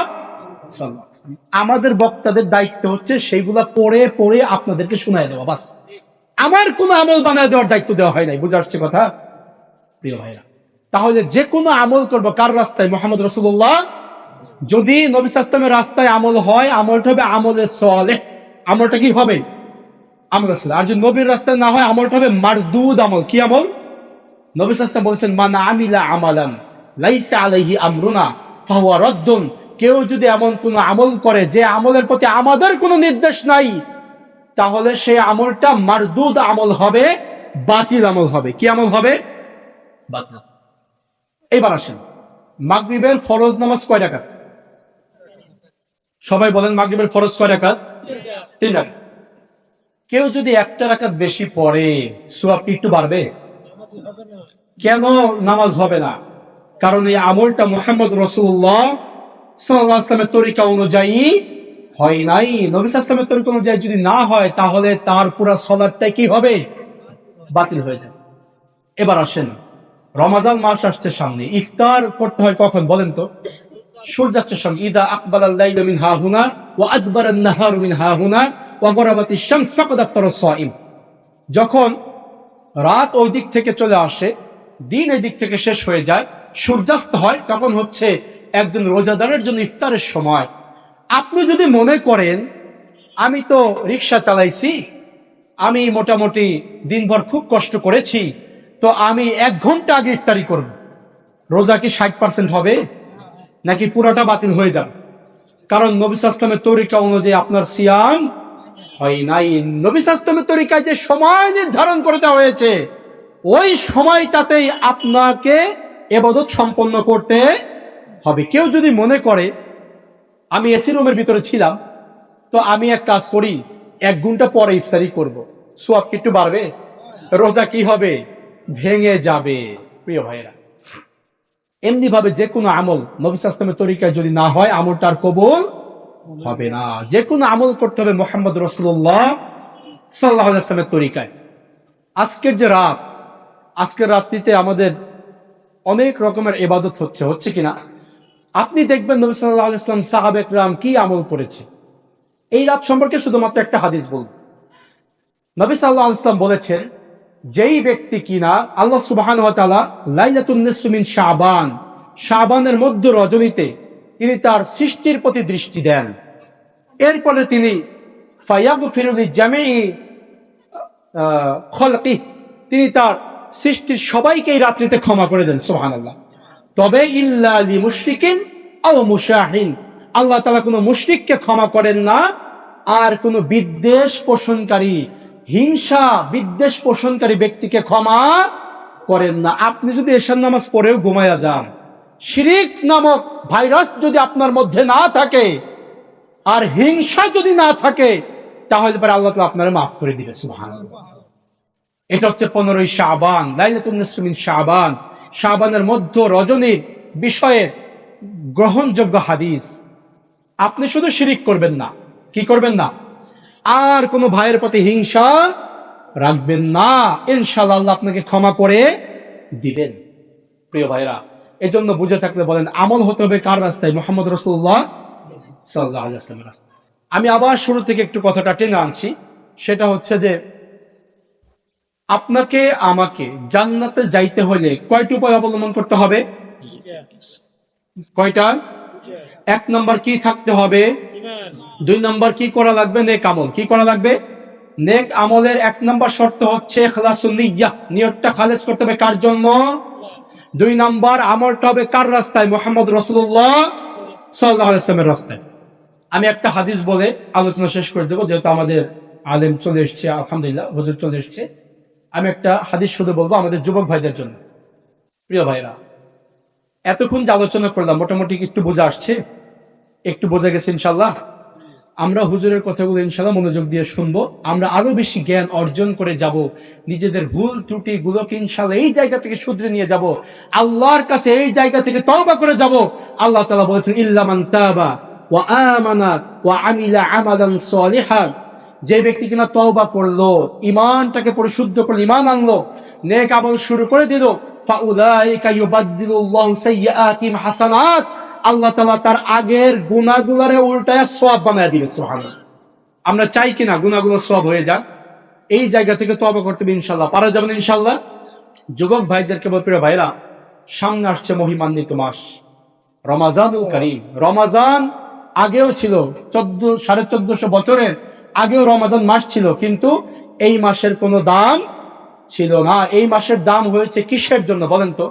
সাল্লাল্লাহু আলাইহি ওয়াসাল্লাম। আমাদের বক্তাদের দায়িত্ব হচ্ছে সেইগুলা পড়ে পড়ে আপনাদেরকে শোনায় দেওয়া, বাস। আমার কোনো আমল বানায় দেওয়ার দায়িত্ব দেওয়া হয় নাই। বুঝে আসছে কথা, প্রিয় ভাইরা? তাহলে যে কোনো আমল করবো কার রাস্তায়? মুহাম্মদ রাসূলুল্লাহ। যদি নবী সাল্লাল্লাহু আলাইহি ওয়াসাল্লামের রাস্তায় আমল হয়, আমলটা হবে আমলে সালেহ। আমলটা কি হবে? আমল সালেহ। আর যদি নবীর রাস্তায় না হয়, আমলটা হবে মারদুদ আমল। কি আমল? নবী সাল্লাল্লাহু আলাইহি ওয়াসাল্লাম বলেছেন, মান আমিলা আমালান লাইসা আলাইহি আমরুনা ফাহুয়া রাদ্দুন। কেউ যদি এমন কোন আমল করে যে আমলের প্রতি আমাদের কোনো নির্দেশ নাই, তাহলে সেই আমলটা মারদুদ আমল হবে, বাতিল আমল হবে। কি আমল হবে? বাতিল। এইবার আসেন, মাগরিবের ফরজ নামাজ কয় রাকাত? সবাই বলেন, মাগরিবের ফরজ কয় রাকাত? 3 রাকাত। কেউ যদি একটা রাকাত বেশি পড়ে, সওয়াব কি একটু বাড়বে? কেন নামাজ হবে না? কারণ এই আমলটা মুহাম্মদ রাসূলুল্লাহ সাল্লাল্লাহু আলাইহি ওয়াসাল্লামের তরিকা অনুযায়ী হয় নাই। নবী সাল্লাল্লাহু আলাইহি ওয়াসাল্লামের তরিকা অনুযায়ী যদি না হয়, তাহলে তার পুরো সালাতটাই কি হবে? বাতিল হয়ে যাবে। এবার আসেন, রমাজান মাস আসছে সামনে, ইফতার করতে হয় কখন বলেন তো? সূর্যাস্তের সঙ্গে। ইদা আকবালাল লাইলু মিন হাহুনা ওয়া আদবারান নাহারু মিন হাহুনা ওয়া গরাবাতিশ শামস ফাকাদ আফতারা সাইম। যখন রাত ওই দিক থেকে চলে আসে, দিন এই দিক থেকে শেষ হয়ে যায়, সূর্যাস্ত হয়, তখন হচ্ছে একজন রোজাদারের জন্য ইফতারের সময়। আপনি যদি মনে করেন আমি তো রিক্সা চালাইছি, আমি মোটামুটি দিনভর খুব কষ্ট করেছি, তো আমি 1 ঘন্টা আগে ইফতারি করব, রোজা কি 60% হবে নাকি পুরোটা বাতিল হয়ে যাবে? কারণ নবী সাল্লাল্লাহু আলাইহি ওয়াসাল্লামের তরিকা অনুযায়ী আপনার সিয়াম হয় নাই। নবী সাল্লাল্লাহু আলাইহি ওয়াসাল্লামের তরিকায় যে সময় নির্ধারণ করে দেওয়া হয়েছে, ওই সময়টাতেই আপনাকে ইবাদত সম্পন্ন করতে হবে। কেউ যদি মনে করে আমি এসি রুমের ভিতরে ছিলাম, তো আমি এক কাজ করি, 1 ঘন্টা পরে ইফতারি করব, সওয়াব কি একটু বাড়বে? রোজা কি হবে? ভেঙে যাবে। প্রিয় ভাইরা, এমনি ভাবে যে কোনো আমল নবী সাল্লাল্লাহু আলাইহি ওয়াসাল্লামের তরিকায় যদি না হয়, আমলটা আর কবুল হবে না। যে কোনো আমল করতে হবে মুহাম্মদ রাসূলুল্লাহ সাল্লাল্লাহু আলাইহি ওয়াসাল্লামের তরিকায়। আজকের যে রাত, আজকের রাত্রিতে আমাদের অনেক রকমের ইবাদত হচ্ছে কিনা আপনি দেখবেন। নবী সাল্লাল্লাহু আলাইহি ওয়াসাল্লাম, সাহাবা একরাম কি আমল করেছে। এই রাত সম্পর্কে শুধুমাত্র একটা হাদিস বলব। নবী সাল্লাল্লাহু আলাইহি ওয়াসাল্লাম বলেছেন, যেই ব্যক্তি কিনা আল্লাহ সুবহানাহু ওয়া তাআলা লাইলাতুন নিসফি মিন শাবান, শাবানের মধ্য রজনীতে তিনি তার সৃষ্টির প্রতি দৃষ্টি দেন, এরপরে তিনি ফায়াগফিরু লিজামিই খলকি, তিনি তার সৃষ্টির সবাইকে এই রাত্রিতে ক্ষমা করে দেন। সুবহানাল্লাহ। তবে ইল্লা লিমুশরিকিন আও মুশাহিন, আল্লাহ তাআলা কোনো মুশরিককে ক্ষমা করেন না, আর কোনো বিদ্বেষ পোষণকারী, হিংসা বিদ্বেষ পোষণকারী ব্যক্তিকে ক্ষমা করেন না। আপনি যদি এশার নামাজ পড়েও ঘুমায়া যান, শিরিক নামক ভাইরাস যদি আপনার মধ্যে না থাকে, আর হিংসা যদি না থাকে, তাহলে পরে আল্লাহ তাআলা আপনারে মাফ করে দিবে। সুবহানাল্লাহ। এটা হচ্ছে 15ই শাবান, লাইলাতুন নিসফি মিন শাবান, শাবানের মধ্য রজনীর বিষয়ে গ্রহণযোগ্য হাদিস। আপনি শুধু শিরিক করবেন না, কি করবেন না? আর কোন ভাইয়ের প্রতি হিংসা রাখবেন না, ইনশাআল্লাহ আল্লাহ আপনাকে ক্ষমা করে দিবেন। প্রিয় ভাইরা, এজন্য বুঝে থাকলে বলেন, আমল হতে হবে কার রাস্তায়? মুহাম্মদ রাসূলুল্লাহ সাল্লাল্লাহু আলাইহি ওয়াসাল্লামের রাস্তায়। আমি আবার শুরু থেকে একটু কথাটা টেনে আনছি, সেটা হচ্ছে যে আপনাকে আমাকে জান্নাতে যাইতে হলে কয়টি উপায় অবলম্বন করতে হবে? কয়টা? 1 নম্বর কি থাকতে হবে? 2 নম্বর কি করা লাগবে? নেক আমল। কি করা লাগবে? নেক আমলের 1 নম্বর শর্ত হচ্ছে ইখলাসুন নিয়্যাহ, নিয়তটা খালেস করতে হবে কার জন্য? 2 নম্বর আমলটা হবে কার রাস্তায়? মুহাম্মদ রাসূলুল্লাহ সাল্লাল্লাহু আলাইহি ওয়াসাল্লামের রাস্তায়। আমি একটা হাদিস বলে আলোচনা শেষ করে দেব, যেহেতু আমাদের আলেম চলে এসেছে, আলহামদুলিল্লাহ হুজুর চলে এসেছে। আমি একটা হাদিস শুধু বলবো আমাদের যুবক ভাইদের জন্য। প্রিয় ভাইরা, এতক্ষণ যে আলোচনা করলাম মোটামুটি একটু বোঝা আসছে, একটু বোঝা গেছে ইনশাল্লাহ। আমরা হুজুরের কথাগুলো ইনশাল্লাহ মনোযোগ দিয়ে শুনবো, আমরা আরো বেশি জ্ঞান অর্জন করে যাব, নিজেদের ভুল ত্রুটি গুলোকে ইনশাল্লাহ এই জায়গা থেকে শুধরে নিয়ে যাব, আল্লাহর কাছে এই জায়গা থেকে তওবা করে যাব। আল্লাহ তাআলা বলেছেন, ইল্লা মান তাবা ওয়া আমানা ওয়া আমিলা আমালান সালিহান, যে ব্যক্তি কিনা তওবা করলো, ঈমানটাকে পরিশুদ্ধ করলো, ঈমান আনলো, নেক আমল শুরু করে দিল, ফাউলাইকা ইউবাদদিলুল্লাহু সাইয়্যাতিহিম হাসানাত, আল্লাহ তাআলা তার আগের গুনাহগুলোরে উল্টায়া সওয়াব বানায় দিবে। সুবহানাল্লাহ। আমরা চাই কিনা গুনাহগুলো সওয়াব হয়ে যাক? এই জায়গা থেকে তওবা করতে হবে ইনশাআল্লাহ। পারা যাবে ইনশাআল্লাহ। যুবক ভাইদেরকে বলতে, প্রিয় ভাইরা, সামনে আসছে মহিমান্বিত মাস রমাজানুল কারীম। রমাজান আগেও ছিল, 1450 বছরের আগেও রমাজান মাস ছিল, কিন্তু এই মাসের কোনো দাম ছিল না। এই মাসের দাম হয়েছে কিসের জন্য বলেন তো?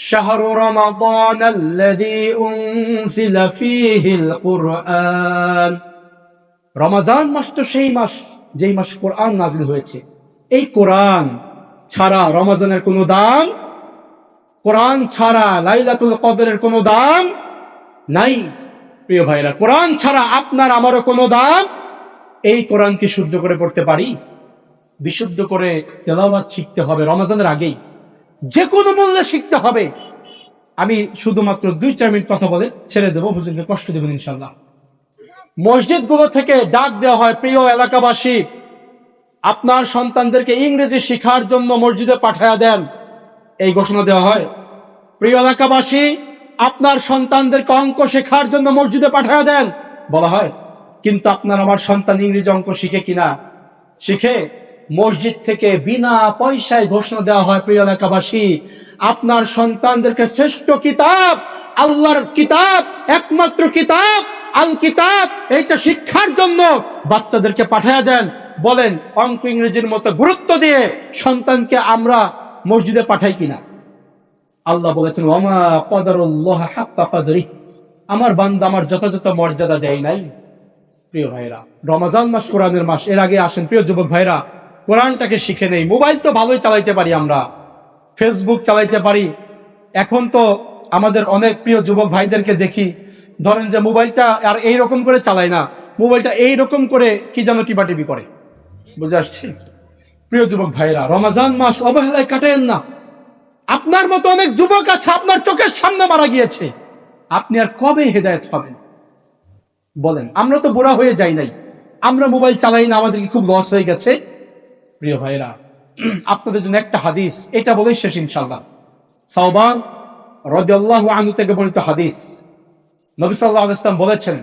শাহরু রমাদানাল্লাযী উনজিলা ফীহিল কুরআন। রমাজান মাস তো সেই মাস যেই মাস কোরআন নাযিল হয়েছে। এই কোরআন ছাড়া রমাজানের কোনো দাম, কোরআন ছাড়া লাইলাতুল কদরের কোনো দাম নাই। প্রিয় ভাইরা, কোরআন ছাড়া আপনার আমারও কোনো দাম। এই কোরআনকে শুদ্ধ করে পড়তে পারি? বিশুদ্ধ করে তেলাওয়াত শিখতে হবে রমাজানের আগেই, যে কোনো মূল্যে শিখতে হবে। আমি শুধুমাত্র 2-4 মিনিট কথা বলে ছেড়ে দেবো, হুজুরকে কষ্ট দেবেন ইনশাআল্লাহ। মসজিদ গুলো থেকে ডাক দেওয়া হয়, প্রিয় এলাকাবাসী, আপনার সন্তানদেরকে ইংরেজি শেখার জন্য মসজিদে পাঠায়া দেন। এই ঘোষণা দেওয়া হয়। প্রিয় এলাকাবাসী, আপনার সন্তানদেরকে অঙ্ক শেখার জন্য মসজিদে পাঠিয়ে দেন, বলা হয়। কিন্তু আপনার আমার সন্তান ইংরেজি অঙ্ক শিখে কিনা? শিখে। মসজিদ থেকে বিনা পয়সায় ঘোষণা দেওয়া হয়, প্রিয় এলাকাবাসী, আপনার সন্তানদেরকে শ্রেষ্ঠ কিতাব, আল্লাহর কিতাব, একমাত্র কিতাব আল কিতাব, এইটা শিক্ষার জন্য বাচ্চাদেরকে পাঠিয়ে দেন। বলেন অঙ্ক ইংরেজির মতো গুরুত্ব দিয়ে সন্তানকে আমরা মসজিদে পাঠাই কিনা? আল্লাহ বলেছেন ওয়ামা কদরুল্লাহ হাক্কা কদরিহি, আমার বান্দা আমার যথাযথ মর্যাদা দেয় নাই। প্রিয় ভাইরা, রমজান মাস কোরআনের মাস, এর আগে আসেন প্রিয় যুবক ভাইরা, কোরআনটাকে শিখে নেই। মোবাইল তো ভালোই চালাইতে পারি আমরা, ফেসবুক চালাইতে পারি। এখন তো আমাদের অনেক প্রিয় যুবক ভাইদেরকে দেখি, ধরেন যে মোবাইলটা আর এইরকম করে চালায় না, মোবাইলটা এইরকম করে কি যেন টিপাটিপি করে। বুঝে আসছি? প্রিয় যুবক ভাইরা, রমজান মাস অবহেলায় কাটেন না। আপনার মতো অনেক যুবক আছে আপনার চোখের সামনে মারা গিয়েছে, আপনি আর কবে হেদায়েত হবেন? বলেন, আমরা তো বুড়া হয়ে যাই নাই, আমরা মোবাইল চালাই না, আমাদের খুব লস হয়ে গেছে? প্রিয় ভাইরা, আপনাদের জন্য একটা হাদিস, এটা বলেই শেষ ইনশাআল্লাহ। সাওবান রাদিয়াল্লাহু আনহু থেকে বর্ণিত হাদিস, নবী সাল্লাল্লাহু আলাইহি ওয়াসাল্লাম বলেছেন,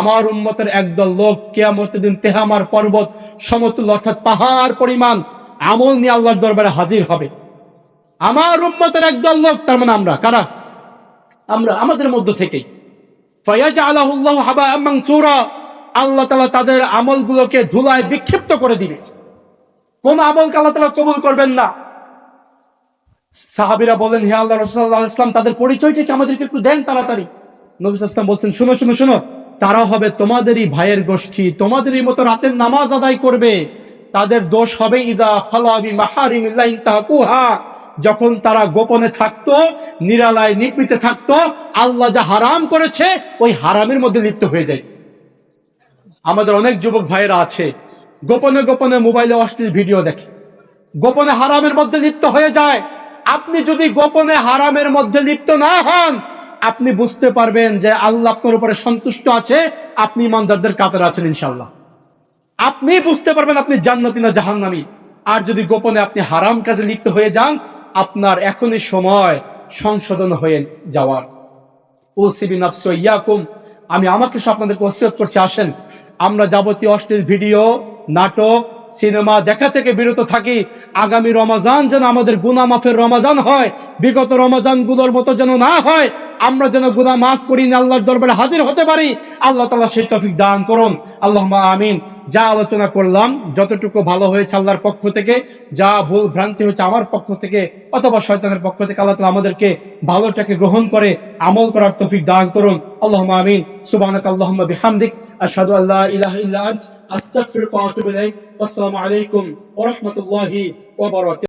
আমার উম্মতের একদল লোক কিয়ামতের দিন তেহামার পর্বত সমতুল্য, অর্থাৎ পাহাড় পরিমাণ আমল নিয়ে আল্লাহর দরবারে হাজির হবে। আমার উম্মতের একদল লোক, তার মানে আমরা কারা? আমরা, আমাদের মধ্য থেকেই। ফায়াজআলুল্লাহু হাবাআম মানসুরা, আল্লাহ তাআলা তাদের আমলগুলোকে ধুলায় বিক্ষিপ্ত করে দিবে। কোন আমলকে আল্লাহ তাআলা কবুল করবেন না। সাহাবীরা বলেন, হে আল্লাহর রাসূল সাল্লাল্লাহু আলাইহি ওয়াসাল্লাম, তাদের পরিচয়টা কি আমাদেরকে একটু দেন তাড়াতাড়ি। নবী সাল্লাল্লাহু আলাইহি ওয়াসাল্লাম বলছেন, শুনো শুনো শুনো, তারা হবে তোমাদেরই ভাইয়ের গোষ্ঠী, তোমাদেরই মতো রাতের নামাজ আদায় করবে। তাদের দোষ হবে ইদা খালা বিমাহারিমিল্লাহি ইনতাহাকুহা, যখন তারা গোপনে থাকতো, নিরালায় নিবৃতে থাকতো, আল্লাহ যা হারাম করেছে ওই হারামের মধ্যে লিপ্ত হয়ে যায়। আমাদের অনেক যুবক ভাইয়েরা আছে গোপনে গোপনে মোবাইলে অশ্লীল ভিডিও দেখে, গোপনে হারামের মধ্যে লিপ্ত হয়ে যায়। আপনি যদি গোপনে হারামের মধ্যে লিপ্ত না হন, আপনি বুঝতে পারবেন যে আল্লাহ আপনার উপরে সন্তুষ্ট আছে, আপনি ইমানদারদের কাতারে আছেন ইনশাআল্লাহ। আপনি বুঝতে পারবেন আপনি জান্নাতি না জাহান্নামী। আর যদি গোপনে আপনি হারাম কাজে লিপ্ত হয়ে যান, আপনার এখনই সময় সংশোধন হয়ে যাওয়ার। ওসিবি নাফসি ওয়া ইয়াকুম, আমি আমাকে আপনাদেরকে ওসিয়ত করছি, আসেন আমরা যাবতীয় অশ্লীল ভিডিও, নাটক, সিনেমা দেখা থেকে বিরত থাকি। আগামী রমজান যেন আমাদের গুনাহ মাফের রমজান হয়, বিগত রমজান গুলোর মতো যেন না হয়। আমরা যেন গুনাহ মাফ করি, আল্লাহর দরবারে হাজির হতে পারি। আল্লাহ তাআলা সেই তৌফিক দান করুন, আল্লাহুম্মা আমিন। যা আলোচনা করলাম যতটুকু ভালো হয়েছে আল্লাহর পক্ষ থেকে, যা ভুল ভ্রান্তি হয়েছে আমার পক্ষ থেকে অথবা শয়তানের পক্ষ থেকে, আল্লাহ তাআলা আমাদেরকে ভালোটাকে গ্রহণ করে আমল করার তৌফিক দান করুন, আল্লাহুম্মা আমিন। সুবহানাকা আল্লাহুম্মা বিহামদিক, আশহাদু আল্লা ইলাহা ইল্লা আনতা, আস্তাগফিরুকা ওয়া আতুবু ইলাইক। আসসালামু আলাইকুম ওয়া রাহমাতুল্লাহি ওয়া বারাকাতুহু।